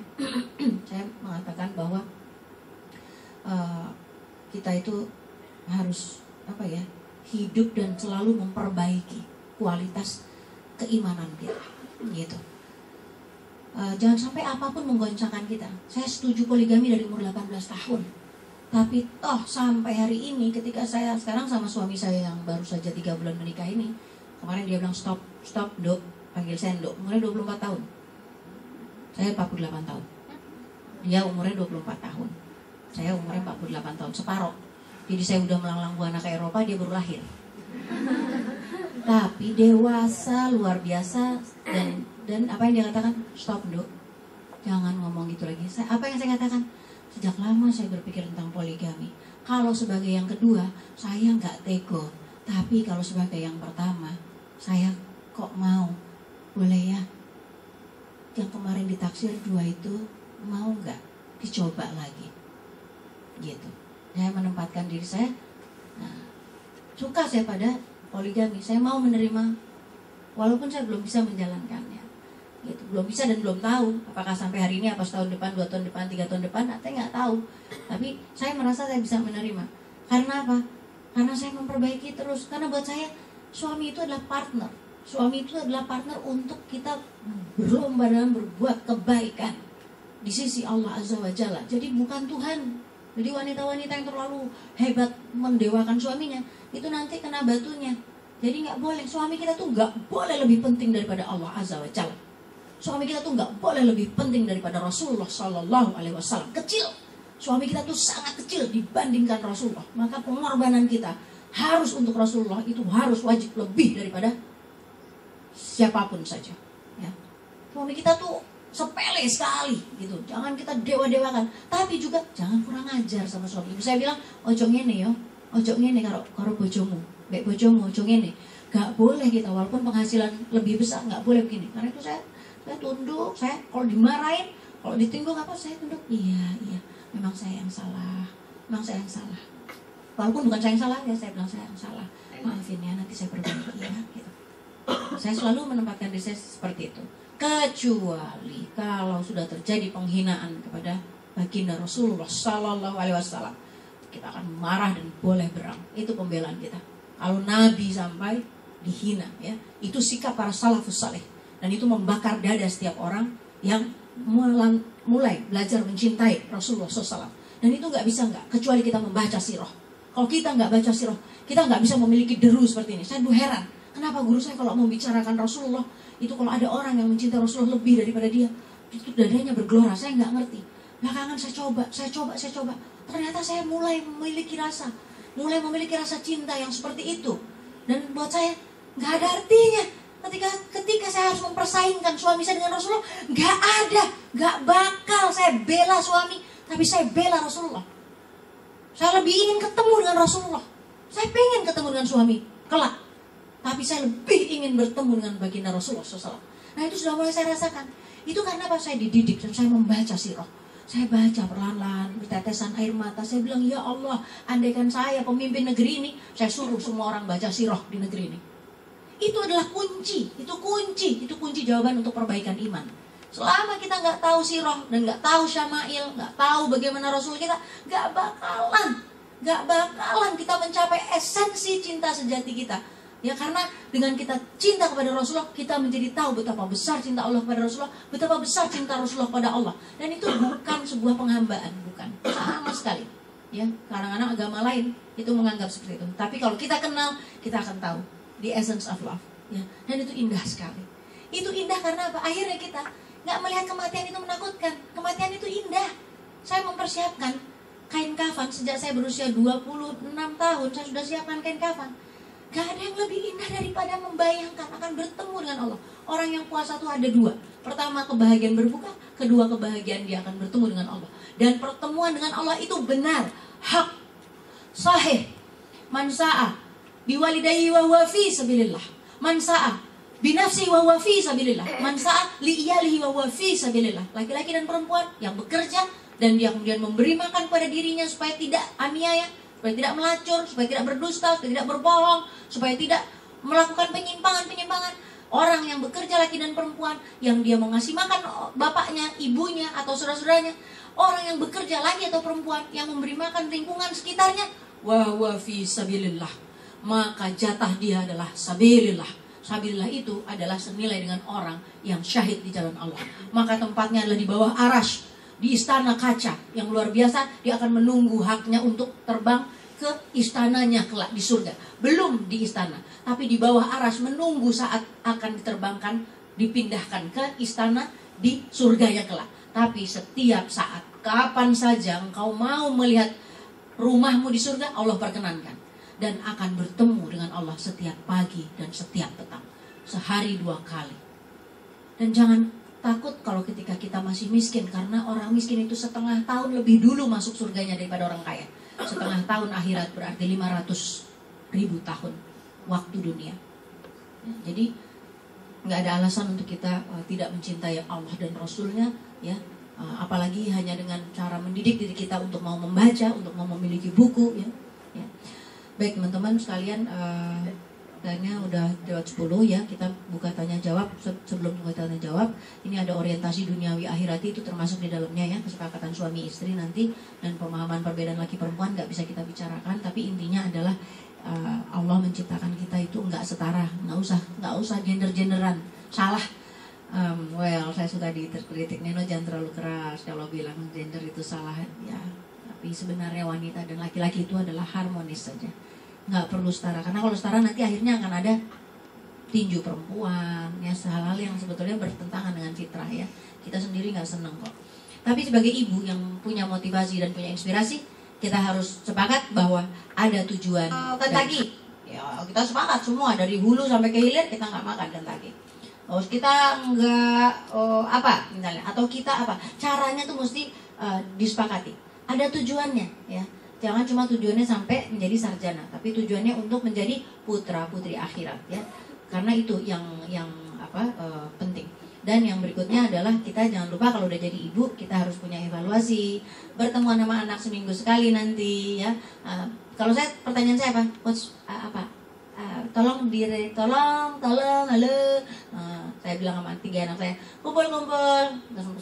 saya mengatakan bahwa kita itu harus hidup dan selalu memperbaiki kualitas keimanan kita gitu. Jangan sampai apapun menggoncangkan kita. Saya setuju poligami dari umur 18 tahun, tapi toh sampai hari ini ketika saya sekarang sama suami saya yang baru saja 3 bulan menikah ini, kemarin dia bilang stop Dok, panggil saya Dok, umurnya 24 tahun. Saya 48 tahun. Dia umurnya 24 tahun. Saya umurnya 48 tahun, separoh. Jadi saya udah melanglang buana ke Eropa, dia baru lahir. Tapi dewasa luar biasa dan apa yang dia katakan? Stop Dok, jangan ngomong gitu lagi. Apa yang saya katakan? Sejak lama saya berpikir tentang poligami. Kalau sebagai yang kedua, saya nggak tego. Tapi kalau sebagai yang pertama, saya kok mau, boleh ya, yang kemarin ditaksir 2 itu mau nggak dicoba lagi, gitu. Saya menempatkan diri saya, suka saya pada poligami, saya mau menerima, walaupun saya belum bisa menjalankannya, gitu. Belum bisa dan belum tahu, apakah sampai hari ini, apa setahun depan, 2 tahun depan, 3 tahun depan, saya nggak tahu. Tapi saya merasa saya bisa menerima, karena apa? Karena saya memperbaiki terus. Karena buat saya suami itu adalah partner. Suami itu adalah partner untuk kita berlomba dalam berbuat kebaikan di sisi Allah Azza wa Jalla. Jadi bukan Tuhan. Jadi wanita-wanita yang terlalu hebat mendewakan suaminya, itu nanti kena batunya. Jadi gak boleh. Suami kita tuh gak boleh lebih penting daripada Allah Azza wa Jalla. Suami kita tuh gak boleh lebih penting daripada Rasulullah Sallallahu Alaihi Wasallam. Kecil. Suami kita tuh sangat kecil dibandingkan Rasulullah. Maka pengorbanan kita harus untuk Rasulullah itu harus wajib lebih daripada siapapun saja. Ya. Suami kita tuh sepele sekali gitu. Jangan kita dewa-dewakan. Tapi juga jangan kurang ajar sama suami. Saya bilang, ojo ngene yo, ojo ngene karo bojomu, mbek bojomu ojo ngene. Gak boleh kita walaupun penghasilan lebih besar, gak boleh begini. Karena itu saya tunduk. Saya kalau dimarahin, kalau ditinggung apa saya tunduk. Iya. Memang saya yang salah. Walaupun bukan saya yang salah ya, saya bilang saya yang salah. Maafin ya, nanti saya perbaiki ya. Gitu. Saya selalu menempatkan diri saya seperti itu. Kecuali kalau sudah terjadi penghinaan kepada baginda Rasulullah Sallallahu Alaihi Wasallam, kita akan marah dan boleh berang. Itu pembelaan kita. Kalau Nabi sampai dihina, ya, itu sikap para salafus saleh. Dan itu membakar dada setiap orang yang mulai belajar mencintai Rasulullah SAW. Dan itu nggak bisa kecuali kita membaca sirah. Kalau kita nggak baca sirah, kita nggak bisa memiliki deru seperti ini. Saya heran, kenapa guru saya kalau membicarakan Rasulullah itu kalau ada orang yang mencintai Rasulullah lebih daripada dia, itu dadanya bergelora. Saya nggak ngerti. Belakangan saya coba. Ternyata saya mulai memiliki rasa cinta yang seperti itu. Dan buat saya nggak ada artinya. Ketika saya harus mempersaingkan suami saya dengan Rasulullah, nggak bakal saya bela suami, tapi saya bela Rasulullah. Saya lebih ingin ketemu dengan Rasulullah. Saya pengen ketemu dengan suami kelak, tapi saya lebih ingin bertemu dengan baginda Rasulullah SAW. Nah itu sudah mulai saya rasakan. Itu karena apa? Saya dididik dan saya membaca sirah. Saya baca perlahan-lahan, bertetesan air mata. Saya bilang, ya Allah, andaikan saya pemimpin negeri ini, saya suruh semua orang baca sirah di negeri ini. Itu adalah kunci, itu kunci jawaban untuk perbaikan iman. Selama kita nggak tahu sirah dan nggak tahu syama'il, nggak tahu bagaimana Rasul kita, nggak bakalan kita mencapai esensi cinta sejati kita. Ya karena dengan kita cinta kepada Rasulullah, kita menjadi tahu betapa besar cinta Allah kepada Rasulullah, betapa besar cinta Rasulullah kepada Allah. Dan itu bukan sebuah penghambaan, bukan sama sekali. Ya, kadang-kadang agama lain itu menganggap seperti itu. Tapi kalau kita kenal, kita akan tahu the essence of love. Ya, dan itu indah sekali. Itu indah karena apa? Akhirnya kita nggak melihat kematian itu menakutkan. Kematian itu indah. Saya mempersiapkan kain kafan sejak saya berusia 26 tahun. Saya sudah siapkan kain kafan. Gak ada yang lebih indah daripada membayangkan akan bertemu dengan Allah. Orang yang puasa itu ada dua. Pertama, kebahagiaan berbuka. Kedua, kebahagiaan dia akan bertemu dengan Allah. Dan pertemuan dengan Allah itu benar, hak, sahih. Man sa'a biwalidayhi wa huwa fi sabilillah. Man sa'a binafsi wa huwa fi sabilillah. Man sa'a li'iyalihi wa huwa fi sabilillah. Laki-laki dan perempuan yang bekerja dan dia kemudian memberi makan pada dirinya supaya tidak aniaya, supaya tidak melacur, supaya tidak berdusta, supaya tidak berbohong, supaya tidak melakukan penyimpangan-penyimpangan. Orang yang bekerja laki dan perempuan, yang dia mau ngasih makan bapaknya, ibunya, atau saudara-saudaranya. Orang yang bekerja laki atau perempuan, yang memberi makan lingkungan sekitarnya, wa huwa fi sabilillah. Maka jatah dia adalah sabilillah. Sabilillah itu adalah senilai dengan orang yang syahid di jalan Allah. Maka tempatnya adalah di bawah arash, di istana kaca yang luar biasa. Dia akan menunggu haknya untuk terbang ke istananya kelak di surga. Belum di istana, tapi di bawah aras menunggu saat akan diterbangkan, dipindahkan ke istana di surganya kelak. Tapi setiap saat, kapan saja engkau mau melihat rumahmu di surga, Allah perkenankan. Dan akan bertemu dengan Allah setiap pagi dan setiap petang, sehari 2 kali. Dan jangan takut kalau ketika kita masih miskin, karena orang miskin itu setengah tahun lebih dulu masuk surganya daripada orang kaya. Setengah tahun akhirat berarti 500.000 tahun waktu dunia. Jadi nggak ada alasan untuk kita tidak mencintai Allah dan Rasulnya, ya. Apalagi hanya dengan cara mendidik diri kita untuk mau membaca, untuk mau memiliki buku, ya. Baik teman-teman sekalian, kayaknya udah lewat 10 ya. Kita buka tanya jawab. Sebelum buka tanya jawab, ini ada orientasi duniawi akhirati, itu termasuk di dalamnya ya, kesepakatan suami istri nanti. Dan pemahaman perbedaan laki perempuan nggak bisa kita bicarakan, tapi intinya adalah Allah menciptakan kita itu nggak setara. Nggak usah gender-genderan, salah. Saya suka dikritik, Neno jangan terlalu keras kalau bilang gender itu salah ya. Tapi sebenarnya wanita dan laki-laki itu adalah harmonis saja, nggak perlu setara. Karena kalau setara nanti akhirnya akan ada tinju perempuan, ya, hal-hal yang sebetulnya bertentangan dengan fitrah ya. Kita sendiri nggak seneng kok. Tapi sebagai ibu yang punya motivasi dan punya inspirasi, kita harus sepakat bahwa ada tujuan. Kentucky, ya kita sepakat semua dari hulu sampai ke hilir kita nggak makan Kentucky. Terus kita nggak apa misalnya, atau kita apa? Caranya tuh mesti disepakati. Ada tujuannya ya. Jangan cuma tujuannya sampai menjadi sarjana, tapi tujuannya untuk menjadi putra putri akhirat ya. Karena itu yang penting. Dan yang berikutnya adalah kita jangan lupa kalau udah jadi ibu kita harus punya evaluasi, bertemu sama anak seminggu sekali nanti ya. Kalau saya, pertanyaan saya apa? Coach, tolong halo. Saya bilang sama 3 anak saya, kumpul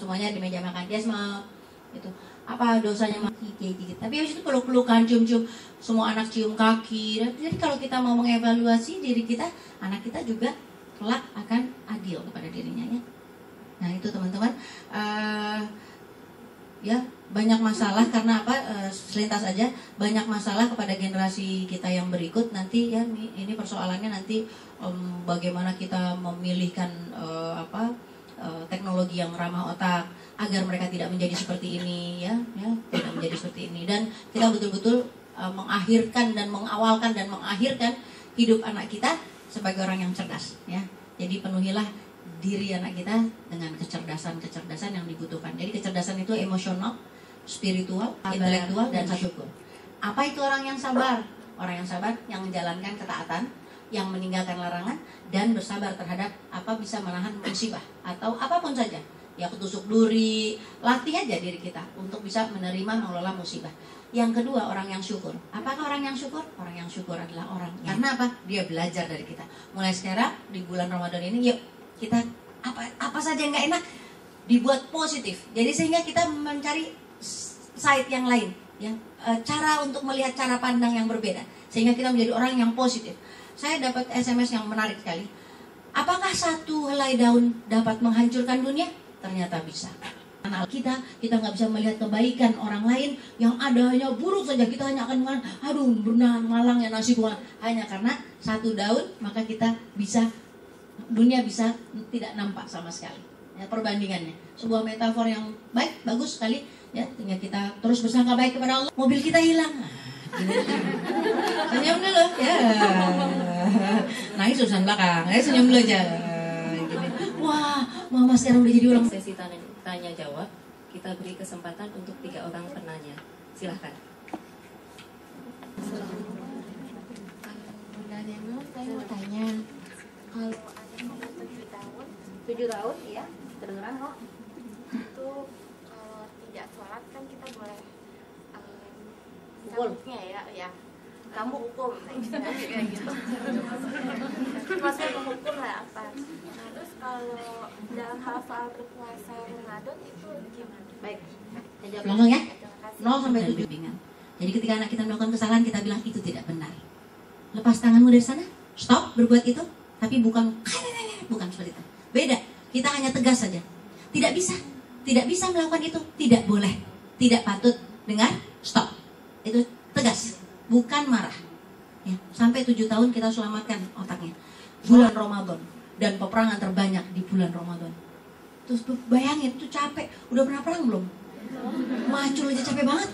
semuanya di meja makan. Yes ma, itu apa dosanya dikit. Tapi habis itu peluk-pelukan, cium-cium, semua anak cium kaki. Jadi kalau kita mau mengevaluasi diri kita, anak kita juga kelak akan adil kepada dirinya ya. Nah itu teman-teman, ya banyak masalah karena apa? Selintas aja, banyak masalah kepada generasi kita yang berikut nanti ya. Ini persoalannya nanti bagaimana kita memilihkan teknologi yang ramah otak agar mereka tidak menjadi seperti ini ya, tidak menjadi seperti ini. Dan kita betul-betul mengakhirkan dan mengawalkan dan mengakhirkan hidup anak kita sebagai orang yang cerdas ya. Jadi penuhilah diri anak kita dengan kecerdasan yang dibutuhkan. Jadi kecerdasan itu emosional, spiritual, intelektual, dan syukur. Apa itu orang yang sabar? Orang yang sabar yang menjalankan ketaatan, yang meninggalkan larangan, dan bersabar terhadap bisa menahan musibah atau apapun saja. Ya ketusuk duri, latih aja diri kita untuk bisa menerima mengelola musibah. Yang kedua, orang yang syukur. Apakah orang yang syukur? Orang yang syukur adalah orang yang, karena apa? Dia belajar dari kita. Mulai sekarang di bulan Ramadan ini, yuk kita apa saja yang nggak enak dibuat positif. Jadi sehingga kita mencari side yang lain, ya, cara untuk melihat cara pandang yang berbeda, sehingga kita menjadi orang yang positif. Saya dapat SMS yang menarik sekali. Apakah satu helai daun dapat menghancurkan dunia? Ternyata bisa. anak kita nggak bisa melihat kebaikan orang lain, yang ada hanya buruk saja. Kita hanya akan mengatakan, aduh benar malang ya nasib gua. Hanya karena satu daun maka kita bisa, dunia bisa tidak nampak sama sekali. Ya, perbandingannya sebuah metafor yang baik, bagus sekali ya. Tinggal kita terus bersangka baik kepada Allah, mobil kita hilang. Senyum dulu ya, nangis urusan belakang, senyum dulu aja. Wah, mama sekarang udah jadi orang. Sesi tanya jawab, kita beri kesempatan untuk 3 orang penanya. Silahkan. Bunda Demo, saya mau tanya, kalau ada 7 tahun, iya, kedengeran kok. itu kalau tidak sholat kan kita boleh Pukul. cambuknya ya Kamu hukum kayak gitu. Maksudnya menghukum lah apa. Nah, terus kalau dalam hal soal berpuasa Ramadan itu gimana? baik. Saya jawab. Langsung ya, Terima kasih. 0 sampai 7 bimbingan. Jadi ketika anak kita melakukan kesalahan, kita bilang itu tidak benar. Lepas tanganmu dari sana, stop berbuat itu, tapi bukan seperti itu. Beda, kita hanya tegas saja. Tidak bisa melakukan itu, tidak boleh, tidak patut, dengar, stop. Itu tegas, bukan marah. Ya, sampai 7 tahun kita selamatkan otaknya. Bulan Ramadan dan peperangan terbanyak di bulan Ramadan. Terus bayangin, tuh capek. Udah pernah perang belum? Macul aja capek banget.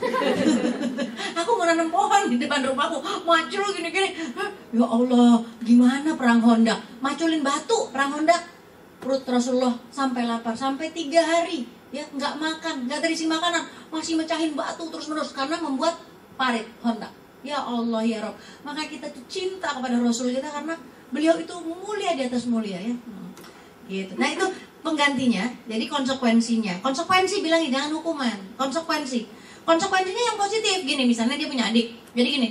Aku mau nanam pohon di depan rumahku, macul gini-gini. Ya Allah, gimana perang honda? Maculin batu, perang honda. Perut Rasulullah sampai lapar, sampai 3 hari ya nggak makan, nggak terisi makanan, masih mecahin batu terus-menerus karena membuat parit honda. Ya Allah ya Rob, maka kita tuh cinta kepada Rasul kita karena beliau itu mulia di atas mulia ya. Gitu. Nah itu penggantinya, jadi konsekuensinya. Konsekuensi bilangin jangan hukuman. Konsekuensinya yang positif. Gini, misalnya dia punya adik. Jadi gini,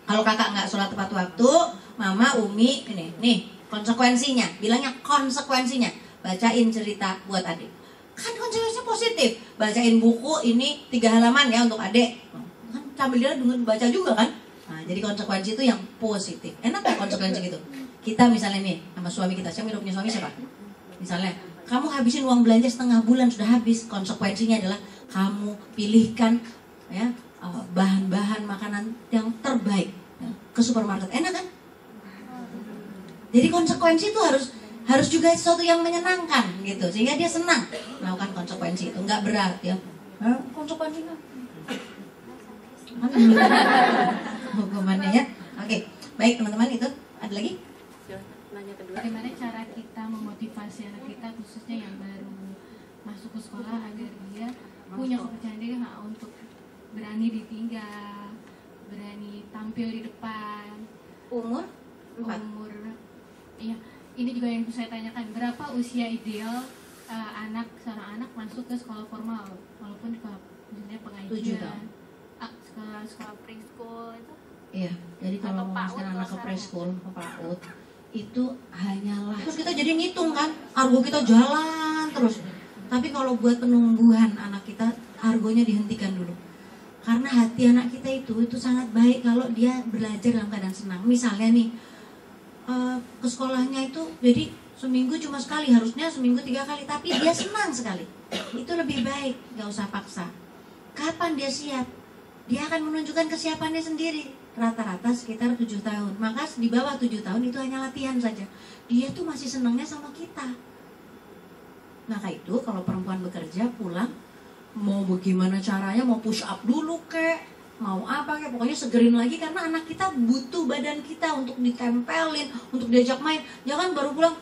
kalau kakak nggak sholat tepat waktu, mama, umi, ini, nih konsekuensinya. Bilangnya konsekuensinya. Bacain cerita buat adik. Kan konsekuensinya positif. Bacain buku ini 3 halaman ya untuk adik. Kan sambil dia dengan baca juga kan. Nah, jadi konsekuensi itu yang positif. Enak gak konsekuensi gitu? Kita misalnya nih sama suami kita, siapa yang punya suami siapa? Misalnya, kamu habisin uang belanja setengah bulan sudah habis. Konsekuensinya adalah kamu pilihkan ya bahan-bahan makanan yang terbaik ya, ke supermarket. Enak kan? Jadi konsekuensi itu harus juga sesuatu yang menyenangkan gitu, sehingga dia senang melakukan konsekuensi itu, nggak berat ya. Konsekuensinya hukumannya ya. Oke, baik teman-teman, itu ada lagi? Nanya kedua. Bagaimana cara kita memotivasi anak kita, khususnya yang baru masuk ke sekolah, agar dia punya kepercayaan diri untuk berani ditinggal, berani tampil di depan. Umur? Iya, ini juga yang saya tanyakan, berapa usia ideal seorang anak masuk ke sekolah formal, walaupun ke misalnya 7 pengajian, tahun. sekolah preschool itu? Iya, jadi kalau memasukkan anak ke preschool, ke PAUD, itu hanyalah terus kita jadi ngitung kan, argo kita jalan terus. Tapi kalau buat penumbuhan anak kita, argonya dihentikan dulu. Karena hati anak kita itu sangat baik kalau dia belajar dalam keadaan senang. Misalnya nih, ke sekolahnya itu jadi seminggu cuma sekali, harusnya seminggu 3 kali, tapi dia senang sekali. Itu lebih baik, gak usah paksa. Kapan dia siap? Dia akan menunjukkan kesiapannya sendiri. Rata-rata sekitar 7 tahun. Maka di bawah 7 tahun itu hanya latihan saja. Dia tuh masih senangnya sama kita. Maka itu kalau perempuan bekerja pulang, mau bagaimana caranya, mau push up dulu kek, mau apa kek, pokoknya segerin lagi. Karena anak kita butuh badan kita untuk ditempelin, untuk diajak main. Jangan baru pulang,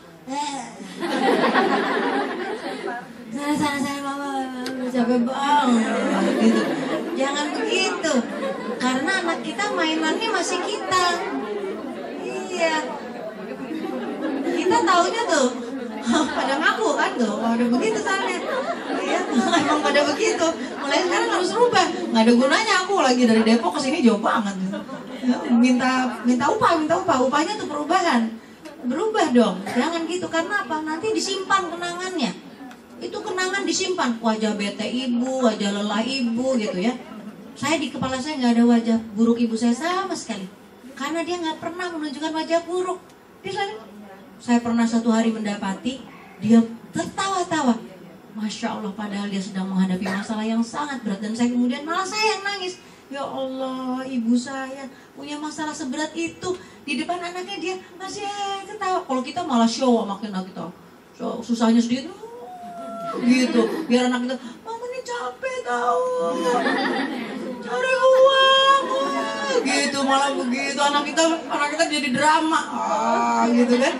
sana mama, capek banget gitu. Jangan begitu, karena anak kita mainannya masih kita. Iya, kita taunya tuh pada ngaku kan tuh, pada begitu soalnya. Iya, emang pada begitu. Mulai sekarang harus rubah. Nggak ada gunanya aku lagi dari Depok ke sini jauh banget. Minta upah, upahnya tuh perubahan. Berubah dong, jangan gitu. Karena apa? Nanti disimpan kenangannya. Itu kenangan disimpan, wajah bete ibu, wajah lelah ibu gitu ya. Saya di kepala saya nggak ada wajah buruk ibu saya sama sekali, karena dia nggak pernah menunjukkan wajah buruk. Dia selalu, saya pernah satu hari mendapati dia tertawa-tawa. Masya Allah, padahal dia sedang menghadapi masalah yang sangat berat. Dan saya kemudian malah saya yang nangis. Ya Allah, ibu saya punya masalah seberat itu. Di depan anaknya dia masih ketawa. Kalau kita malah show sama anak kita, susahnya sedikit gitu. Biar anak kita, mama ini capek tahu, cari uang gitu, malah begitu. Anak kita jadi drama gitu kan.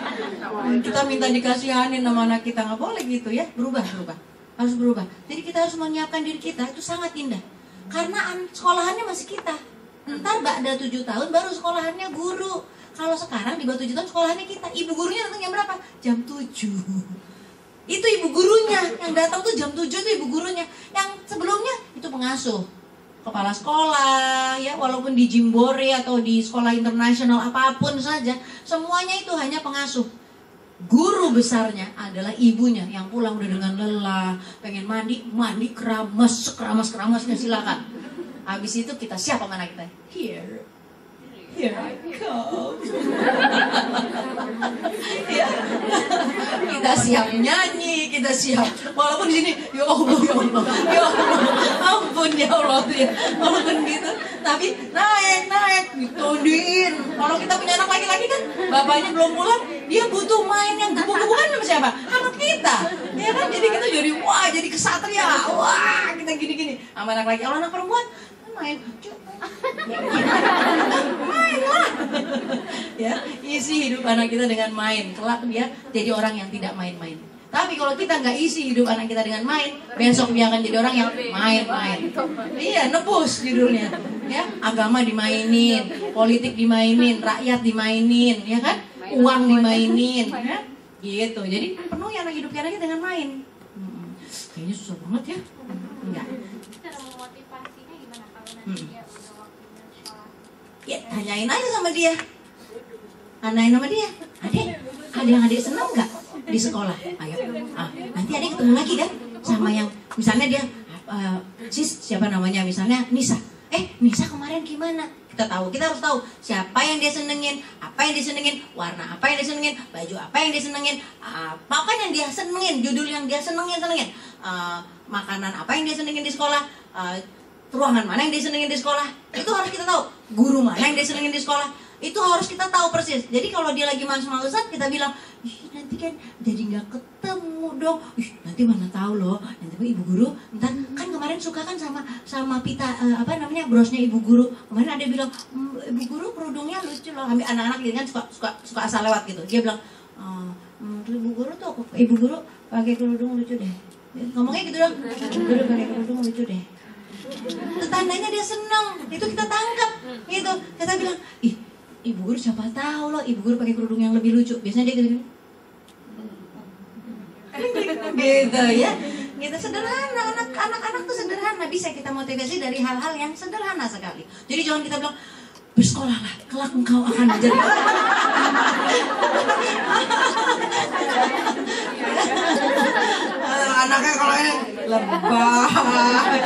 Kita minta dikasihanin sama anak kita, nggak boleh gitu ya. Berubah, harus berubah. Jadi kita harus menyiapkan diri kita, itu sangat indah. Karena sekolahannya masih kita. Ntar ba'da 7 tahun baru sekolahannya guru. Kalau sekarang di bawah 7 tahun sekolahannya kita. Ibu gurunya datang jam berapa? Jam 7. Itu ibu gurunya. Yang datang tuh jam 7 itu ibu gurunya. Yang sebelumnya itu pengasuh, kepala sekolah ya, walaupun di Jimbore atau di sekolah internasional apapun saja, semuanya itu hanya pengasuh. Guru besarnya adalah ibunya yang pulang udah dengan lelah, pengen mandi keramas-keramasnya silakan. Habis itu kita siap sama anak kita. Here I come. Ya. Kita siap nyanyi, kita siap. Walaupun di sini, ya Allah, ampun ya Allah, ya. Walaupun gitu, tapi naik, dituduhin. Kalau kita punya anak laki-laki kan, bapaknya belum pulang, dia butuh main yang gebu-gebu kan sama siapa? Anak kita, ya kan? Jadi kita jadi kesatria, kita gini-gini. Sama anak laki, kalau anak perempuan main lah ya, isi hidup anak kita dengan main. Kelak dia jadi orang yang tidak main-main. Tapi kalau kita nggak isi hidup anak kita dengan main, besok dia akan jadi orang yang main-main. Iya, nebus judulnya ya. Agama dimainin, politik dimainin, rakyat dimainin, ya kan, uang dimainin ya? Gitu. Jadi penuhi anak hidup anaknya dengan main. Kayaknya susah banget ya. Enggak. Cara memotivasinya gimana kalau nanti dia udah waktunya sekolah? Ya, tanyain aja sama dia. Tanyain sama dia. Adik senang nggak di sekolah? Ayo, nanti adik ketemu lagi kan sama yang misalnya dia sis siapa namanya, misalnya Nisa. Nisa kemarin gimana? Kita harus tahu siapa yang dia senengin, apa yang dia senengin, warna apa yang dia senengin, baju apa yang dia senengin, apa yang dia senengin, judul yang dia senengin, makanan apa yang dia senengin di sekolah, ruangan mana yang dia senengin di sekolah. Itu harus kita tahu. Guru mana yang dia senengin di sekolah, itu harus kita tahu persis. Jadi kalau dia lagi males-malesan, kita bilang, nanti kan jadi nggak ketemu dong. Nanti mana tahu loh, nanti ibu guru ntar kan kemarin suka kan sama pita brosnya ibu guru. Kemarin ada bilang, ibu guru kerudungnya lucu loh. Anak-anak gitu kan suka asal lewat gitu. Dia bilang, ibu guru pakai kerudung lucu deh. Ngomongnya gitu dong, ibu guru pakai kerudung lucu deh. Itu tandanya dia senang. Itu kita tangkap gitu. Kita bilang, ibu guru siapa tahu loh, ibu guru pakai kerudung yang lebih lucu. Biasanya dia gitu ya. Gitu, sederhana. Anak-anak tuh sederhana. Bisa kita motivasi dari hal-hal yang sederhana sekali. Jadi jangan kita bilang, bersekolahlah, kelak engkau akan menjadi anaknya kalau ini lebay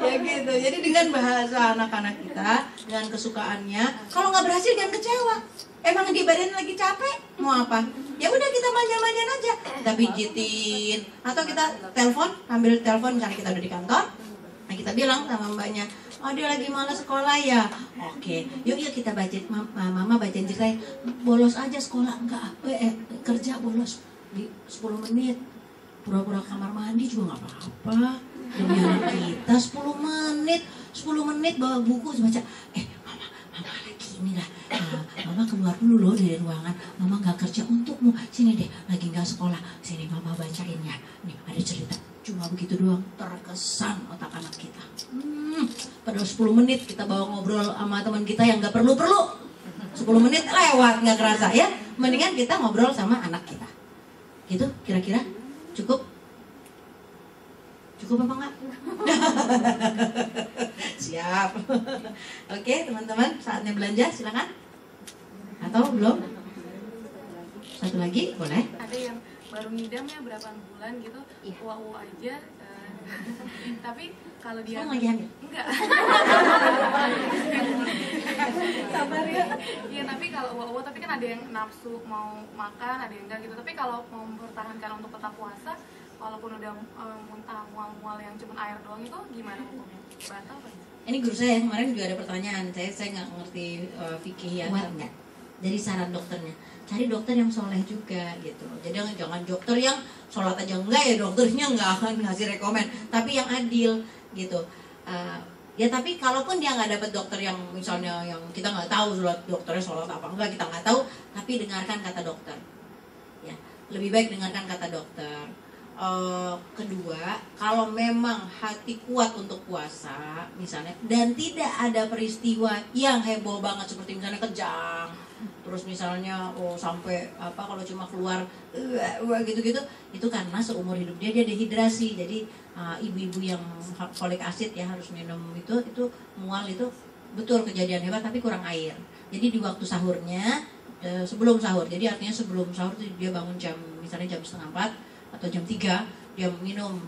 ya gitu. Jadi dengan bahasa anak-anak kita, dengan kesukaannya, kalau nggak berhasil jangan kecewa. Emang di badan lagi capek, mau apa? Ya udah kita manja-manjain aja, kita pijitin, atau kita ambil telepon misalnya kita udah di kantor. Nah kita bilang sama mbaknya, dia lagi malas sekolah ya. Oke, yuk kita baca, mama bacain ceritanya. Bolos aja sekolah, kerja bolos di 10 menit. Pura-pura kamar mandi juga nggak apa-apa. Demi anak kita 10 menit bawa buku baca. Mama lagi ini lah. Mama keluar dulu loh dari ruangan. Mama nggak kerja untukmu. Sini deh, lagi nggak sekolah. Sini mama bacain ya. Nih ada cerita. Cuma begitu doang, terkesan otak anak kita. Padahal 10 menit kita bawa ngobrol sama teman kita yang nggak perlu-perlu. 10 menit lewat nggak kerasa ya. Mendingan kita ngobrol sama anak kita. Gitu kira-kira cukup apa enggak? Siap. Oke teman-teman, saatnya belanja, silakan. Atau belum? Satu lagi boleh? Ada yang baru ngidam ya berapa bulan gitu, uang aja Tapi kalau dia lagi hamil? Enggak. Sabar ya. Iya, tapi kalau uwa tapi kan ada yang nafsu mau makan, ada yang enggak gitu. Tapi kalau mau mempertahankan untuk tetap puasa, walaupun udah muntah mual-mual yang cuma air doang, itu gimana hukumnya? Batal apa? Ini guru saya kemarin juga ada pertanyaan, saya nggak ngerti fikih ya. Kuat nggak? Jadi saran dokternya, cari dokter yang soleh juga gitu. Jadi jangan dokter yang sholat aja enggak, ya dokternya nggak akan ngasih rekomen. Tapi yang adil gitu. Ya tapi kalaupun dia nggak dapat dokter yang misalnya yang kita nggak tahu dokternya sholat apa enggak, kita nggak tahu, tapi dengarkan kata dokter. Ya, lebih baik dengarkan kata dokter. Kedua, kalau memang hati kuat untuk puasa misalnya, dan tidak ada peristiwa yang heboh banget seperti misalnya kejang, terus misalnya sampai apa, kalau cuma keluar gitu-gitu, itu karena seumur hidup dia dehidrasi. Jadi ibu-ibu yang folik acid ya harus minum itu mual, itu betul kejadian hebat, tapi kurang air. Jadi di waktu sahurnya, sebelum sahur, jadi artinya sebelum sahur dia bangun misalnya jam 3:30 atau jam 3, dia minum,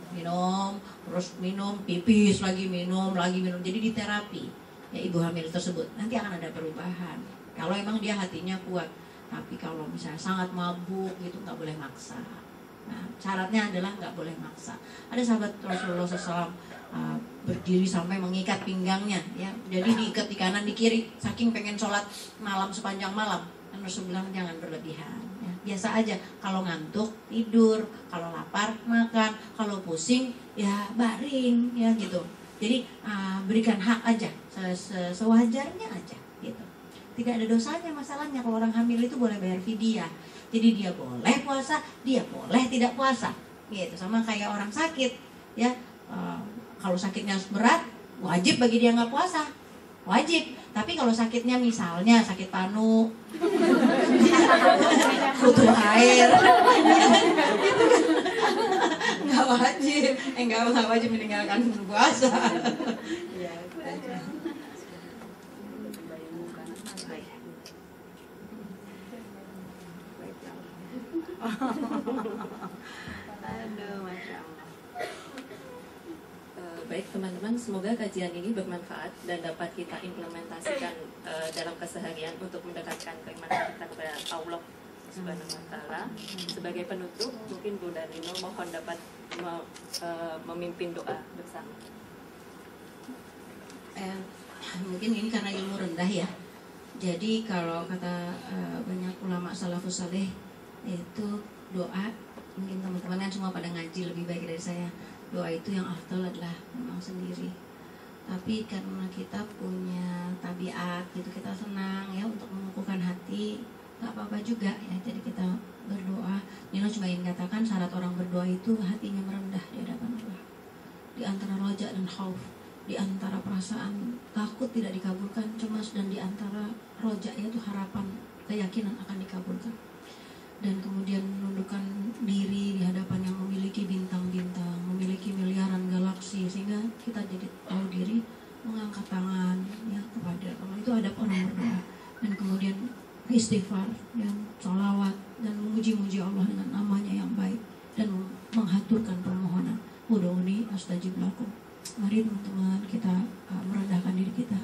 terus minum, pipis lagi, minum, jadi di terapi ya ibu hamil tersebut. Nanti akan ada perubahan kalau emang dia hatinya kuat. Tapi kalau misalnya sangat mabuk gitu, nggak boleh maksa. Nah, syaratnya adalah nggak boleh maksa. Ada sahabat Rasulullah SAW berdiri sampai mengikat pinggangnya ya, jadi diikat di kanan di kiri, saking pengen sholat malam sepanjang malam. Dan Rasul bilang jangan berlebihan. Biasa aja, kalau ngantuk tidur, kalau lapar makan, kalau pusing ya baring ya gitu. Jadi berikan hak aja, sewajarnya aja gitu. Tidak ada dosanya. Masalahnya kalau orang hamil itu boleh bayar fidyah. Jadi dia boleh puasa, dia boleh tidak puasa gitu. Sama kayak orang sakit ya, kalau sakitnya berat wajib bagi dia nggak puasa, wajib. Tapi kalau sakitnya misalnya sakit panu, butuh air, nggak wajib meninggalkan puasa. Ya, aduh, masya Allah. Baik teman-teman, semoga kajian ini bermanfaat dan dapat kita implementasikan dalam keseharian untuk mendekatkan keimanan kita kepada Allah Subhanahu wa Ta'ala. Sebagai penutup, mungkin Bu Darlino mohon dapat memimpin doa bersama. Mungkin ini karena ilmu rendah ya. Jadi kalau kata banyak ulama salafus saleh itu doa, mungkin teman-teman kan semua pada ngaji lebih baik dari saya. Doa itu yang afdal adalah memang sendiri. Tapi karena kita punya tabiat gitu, kita senang ya untuk mengukuhkan hati, nggak apa-apa juga ya. Jadi kita berdoa. Nino cuma ingin katakan syarat orang berdoa itu hatinya merendah di hadapan Allah. Di antara roja dan khauf, di antara perasaan takut tidak dikabulkan, cemas, dan di antara roja yaitu harapan, keyakinan akan dikabulkan. Dan kemudian menundukkan diri di hadapan yang memiliki bintang-bintang, memiliki miliaran galaksi, sehingga kita jadi tahu diri, mengangkat tangan ya kepada Allah. Itu adab orang berdoa. Dan kemudian istighfar, dan sholawat, dan memuji-muji Allah dengan namanya yang baik, dan menghaturkan permohonan. Ud'uni astajib lakum. Mari teman-teman kita merendahkan diri kita.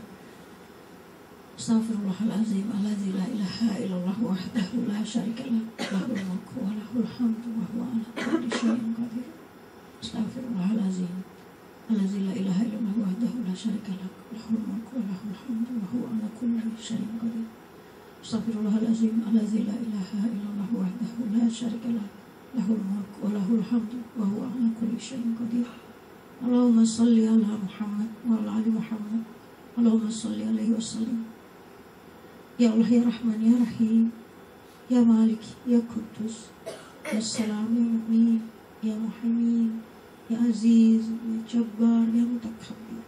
Astaghfirullahaladzim, alladzi la ilaha illallah wahdahu la syarika lah, lahul mulku wa lahul hamdu wa huwa ala kulli syai'in qadir. Astaghfirullahaladzim, alladzi la ilaha illallah wahdahu la syarika lah, lahul mulku wa lahul hamdu wa huwa ala kulli syai'in qadir. Astaghfirullahaladzim, alladzi la ilaha illallah wahdahu la syarika lah, lahul mulku wa lahul hamdu wa huwa ala kulli syai'in qadir. Allahumma salli ala Muhammad wa ala ali Muhammad. Allahumma salli alaihi wasallam. Ya Allah, ya Rahman, ya Rahim, ya Malik, ya Kudus, ya Salam, ya Mu'min, ya Muhammin, ya Aziz, ya Jabbar, ya Mutakabbir,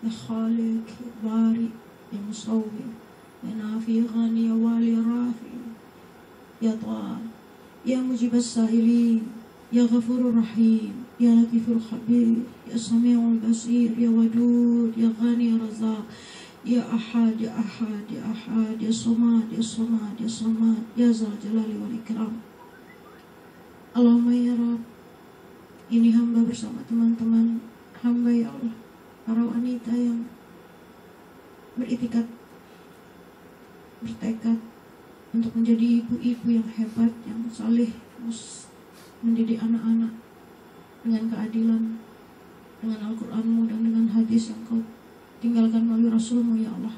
ya Khaliq, ya Bari, ya Musawwir, ya Nafi, ya Ghani, ya Wali, ya Rafi, ya Ta'a, ya Mujib as-Sa'ilin, ya Ghafurur Rahim, ya Latifur Khabir, ya Sami'ul Basir, ya Wadud, ya Ghani, ya Razak, Ya Ahad, Ya Ahad, Ya Ahad, Ya Somad, Ya Somad, Ya Somad, Ya Zal Jalali wal Ikram. Allahumma ya Rabb, ini hamba bersama teman-teman hamba ya Allah, para wanita yang bertekad untuk menjadi ibu-ibu yang hebat, yang saleh, mendidik anak-anak dengan keadilan, dengan Al-Quranmu dan dengan hadis yang kau tinggalkan melalui Rasulmu ya Allah.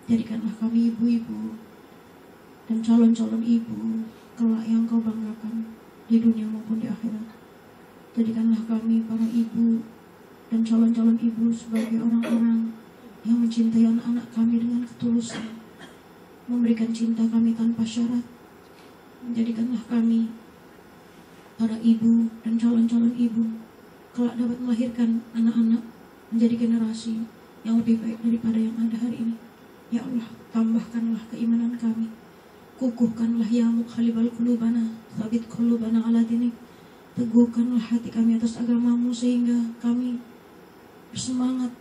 Jadikanlah kami ibu-ibu dan calon-calon ibu kelak yang kau banggakan di dunia maupun di akhirat. Jadikanlah kami para ibu dan calon-calon ibu sebagai orang-orang yang mencintai anak-anak kami dengan ketulusan, memberikan cinta kami tanpa syarat. Menjadikanlah kami para ibu dan calon-calon ibu kelak dapat melahirkan anak-anak menjadi generasi yang lebih baik daripada yang ada hari ini. Ya Allah, tambahkanlah keimanan kami, kukuhkanlah ya mukhalibal qulubana, thabit qulubana ala dinik. Teguhkanlah hati kami atas agamamu sehingga kami bersemangat,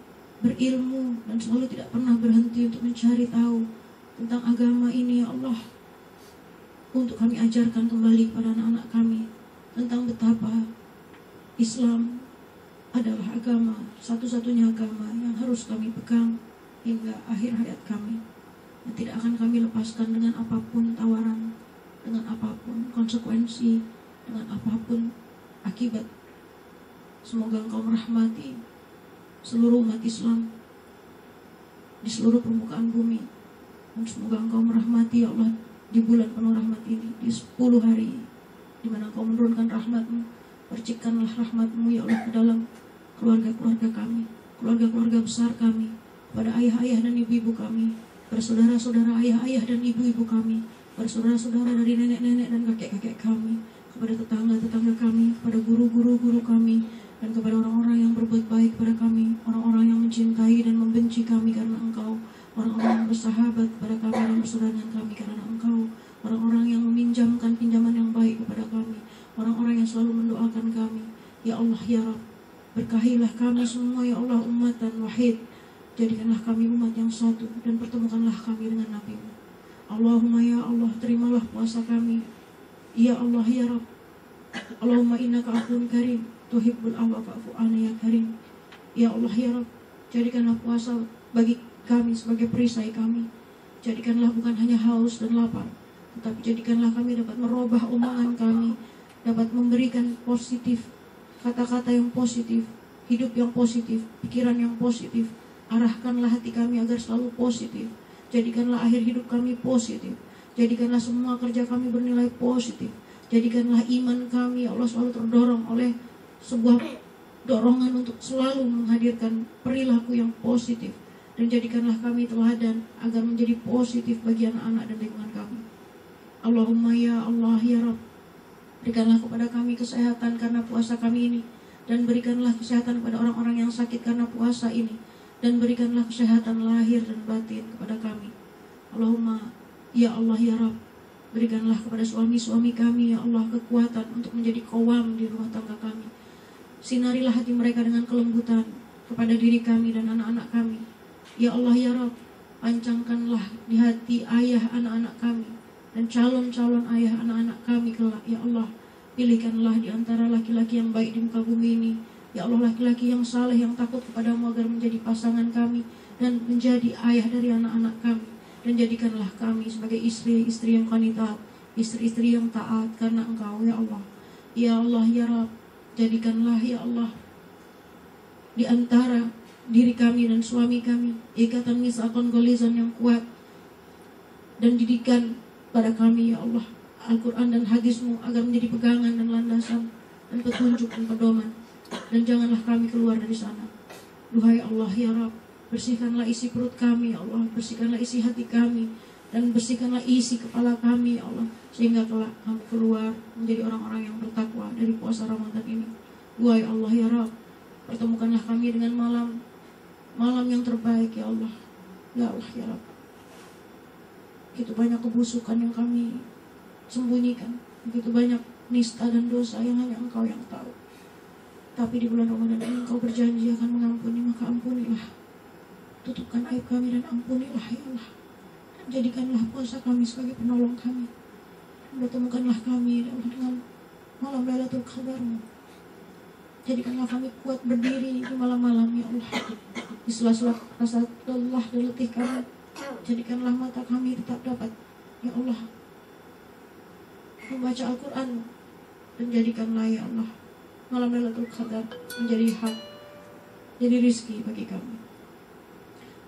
berilmu, dan selalu tidak pernah berhenti untuk mencari tahu tentang agama ini ya Allah. Untuk kami ajarkan kembali kepada anak-anak kami tentang betapa Islam adalah agama, satu-satunya agama yang harus kami pegang hingga akhir hayat kami, dan tidak akan kami lepaskan dengan apapun tawaran, dengan apapun konsekuensi, dengan apapun akibat. Semoga Engkau merahmati seluruh umat Islam di seluruh permukaan bumi, dan semoga Engkau merahmati ya Allah di bulan penuh rahmat ini, di 10 hari di mana Engkau menurunkan rahmat-Mu. Percikanlah rahmat-Mu ya Allah ke dalam keluarga-keluarga kami, keluarga-keluarga besar kami, pada ayah-ayah dan ibu-ibu kami, bersaudara-saudara ayah-ayah dan ibu-ibu kami, bersaudara-saudara dari nenek-nenek dan kakek-kakek kami, kepada tetangga-tetangga kami, kepada guru-guru kami, dan kepada orang-orang yang berbuat baik kepada kami, orang-orang yang mencintai dan membenci kami karena Engkau, orang-orang yang bersahabat kepada kami dan bersaudara dengan kami karena Engkau, orang-orang yang meminjamkan pinjaman yang baik kepada kami, orang-orang yang selalu mendoakan kami. Ya Allah ya Rabb, berkahilah kami semua ya Allah, ummatan wahid. Jadikanlah kami umat yang satu dan pertemukanlah kami dengan Nabi-Mu. Allahumma ya Allah, terimalah puasa kami ya Allah ya Rabb. Allahumma innaka afuwun karim tuhibbul afwa fa'fu anna ya karim. Ya Allah ya Rabb, jadikanlah puasa bagi kami sebagai perisai kami. Jadikanlah bukan hanya haus dan lapar, tetapi jadikanlah kami dapat merubah omongan kami, dapat memberikan positif, kata-kata yang positif, hidup yang positif, pikiran yang positif. Arahkanlah hati kami agar selalu positif. Jadikanlah akhir hidup kami positif. Jadikanlah semua kerja kami bernilai positif. Jadikanlah iman kami ya Allah selalu terdorong oleh sebuah dorongan untuk selalu menghadirkan perilaku yang positif. Dan jadikanlah kami teladan agar menjadi positif bagi anak-anak dan lingkungan kami. Allahumma ya Allah ya Rabb, berikanlah kepada kami kesehatan karena puasa kami ini, dan berikanlah kesehatan kepada orang-orang yang sakit karena puasa ini, dan berikanlah kesehatan lahir dan batin kepada kami. Allahumma ya Allah ya Rabb, berikanlah kepada suami-suami kami ya Allah kekuatan untuk menjadi qawam di rumah tangga kami. Sinarilah hati mereka dengan kelembutan kepada diri kami dan anak-anak kami. Ya Allah ya Rabb, pancangkanlah di hati ayah anak-anak kami dan calon-calon ayah anak-anak kami kelak ya Allah. Pilihkanlah di antara laki-laki yang baik di muka bumi ini ya Allah, laki-laki yang saleh, yang takut kepadamu agar menjadi pasangan kami dan menjadi ayah dari anak-anak kami. Dan jadikanlah kami sebagai istri-istri yang qanitat, istri-istri yang taat karena Engkau ya Allah. Ya Allah ya Rabb, jadikanlah ya Allah di antara diri kami dan suami kami ikatan misaqon golizon yang kuat, dan didikan pada kami ya Allah Al-Quran dan hadis-Mu agar menjadi pegangan dan landasan dan petunjuk dan pedoman. Dan janganlah kami keluar dari sana. Duhai Allah ya Rabb, bersihkanlah isi perut kami ya Allah, bersihkanlah isi hati kami, dan bersihkanlah isi kepala kami ya Allah, sehingga kelak kami keluar menjadi orang-orang yang bertakwa dari puasa Ramadan ini. Duhai Allah ya Rabb, pertemukanlah kami dengan malam yang terbaik ya Allah. Ya Allah ya Rabb, begitu banyak kebusukan yang kami sembunyikan, begitu banyak nista dan dosa yang hanya Engkau yang tahu. Tapi di bulan Ramadan ini Engkau berjanji akan mengampuni, maka ampunilah. Tutupkan aib kami dan ampunilah ya Allah. Dan jadikanlah puasa kami sebagai penolong kami. Dan pertemukanlah kami ya Allah dengan malam Lailatul Qadar-Mu. Jadikanlah kami kuat berdiri di malam-malam ya Allah. Di sela-sela rasa lelah dan letih kami, jadikanlah mata kami tetap dapat ya Allah membaca Al-Quran. Dan jadikanlah ya Allah malam Lailatul Qadar menjadi hak, jadi rizki bagi kami.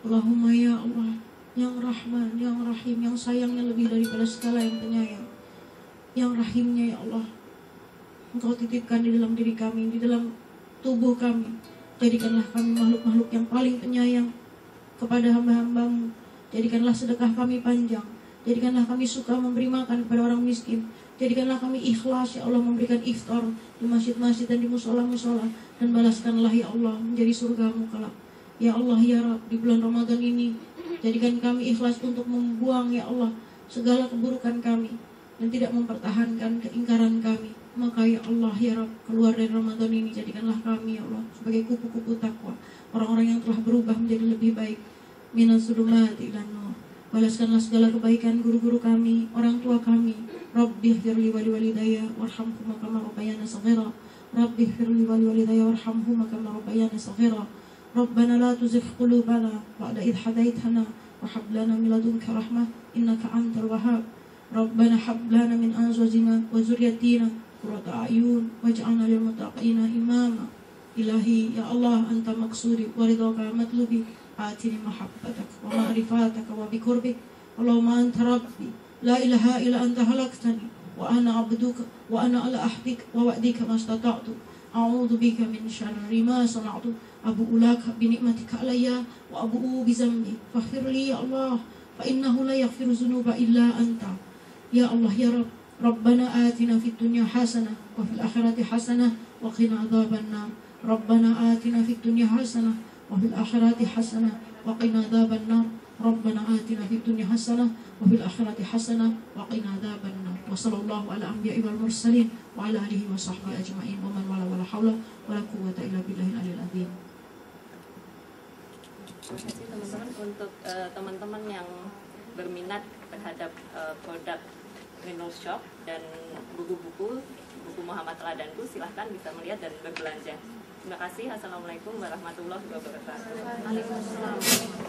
Allahumma ya Allah, yang Rahman, yang Rahim, yang sayangnya lebih daripada segala yang penyayang, yang Rahimnya ya Allah, Engkau titipkan di dalam diri kami, di dalam tubuh kami. Jadikanlah kami makhluk-makhluk yang paling penyayang kepada hamba-hambamu. Jadikanlah sedekah kami panjang. Jadikanlah kami suka memberi makan kepada orang miskin. Jadikanlah kami ikhlas ya Allah memberikan iftar di masjid-masjid dan di musola-musola. Dan balaskanlah ya Allah menjadi surgamu kelak. Ya Allah ya Rabb, di bulan Ramadan ini jadikan kami ikhlas untuk membuang ya Allah segala keburukan kami dan tidak mempertahankan keingkaran kami. Maka ya Allah ya Rabb, keluar dari Ramadan ini jadikanlah kami ya Allah sebagai kupu-kupu takwa, orang-orang yang telah berubah menjadi lebih baik. Minas zulumati ilan nur. Balaskanlah segala kebaikan guru-guru kami, orang tua kami. Rabbi ighfirli wa liwalidayya warhamhuma kama rabbayana shaghira. Rabbi ighfirli wa liwalidayya warhamhuma kama rabbayana shaghira. Rabbana la tuzigh qulubana ba'da idh hadaitana wa hab lana min ladunka rahmah innaka antal wahhab. Rabbana hab lana min azwajina wa dzurriyyatina qurrata a'yun waj'alna lil muttaqina imama. Ilahi ya Allah, anta maqsudi wa ridhaka matlubi. Atini mahabbatak wa ma'rifataka wa bikurbik. Allahumma anta rabbi la ilaha illa anta halaktani wa ana abduka wa ana ala ahdik wa wa'dika mastata'tu. A'udzu bika min syarri ma sana'tu. Abu'u laka bi ni'matika alayya wa abu'u bi zambi faghfirli ya Allah fa innahu la yaghfiru dzunuba illa anta. Ya Allah ya Rabb, Rabbana atina fid dunya hasanah wa fil akhirati hasanah wa qina adzabannar. Rabbana atina fid dunya hasanah wa fil akhirati hasanah wa qina adzabannar. Rabbana atina fid dunya hasanah wa fil akhirati hasanah wa qina adzabannar. Wa sallallahu ala anbiya'i wal mursalin wa ala alihi wa sahbihi ajma'in wa man wala wala haula wala quwwata illa billahil aliyil azim. Terima kasih teman-teman. Untuk teman-teman yang berminat terhadap produk Renal Shop dan buku-buku Muhammad Teladanku, silahkan bisa melihat dan berbelanja. Terima kasih. Assalamualaikum warahmatullahi wabarakatuh. Waalaikumsalam.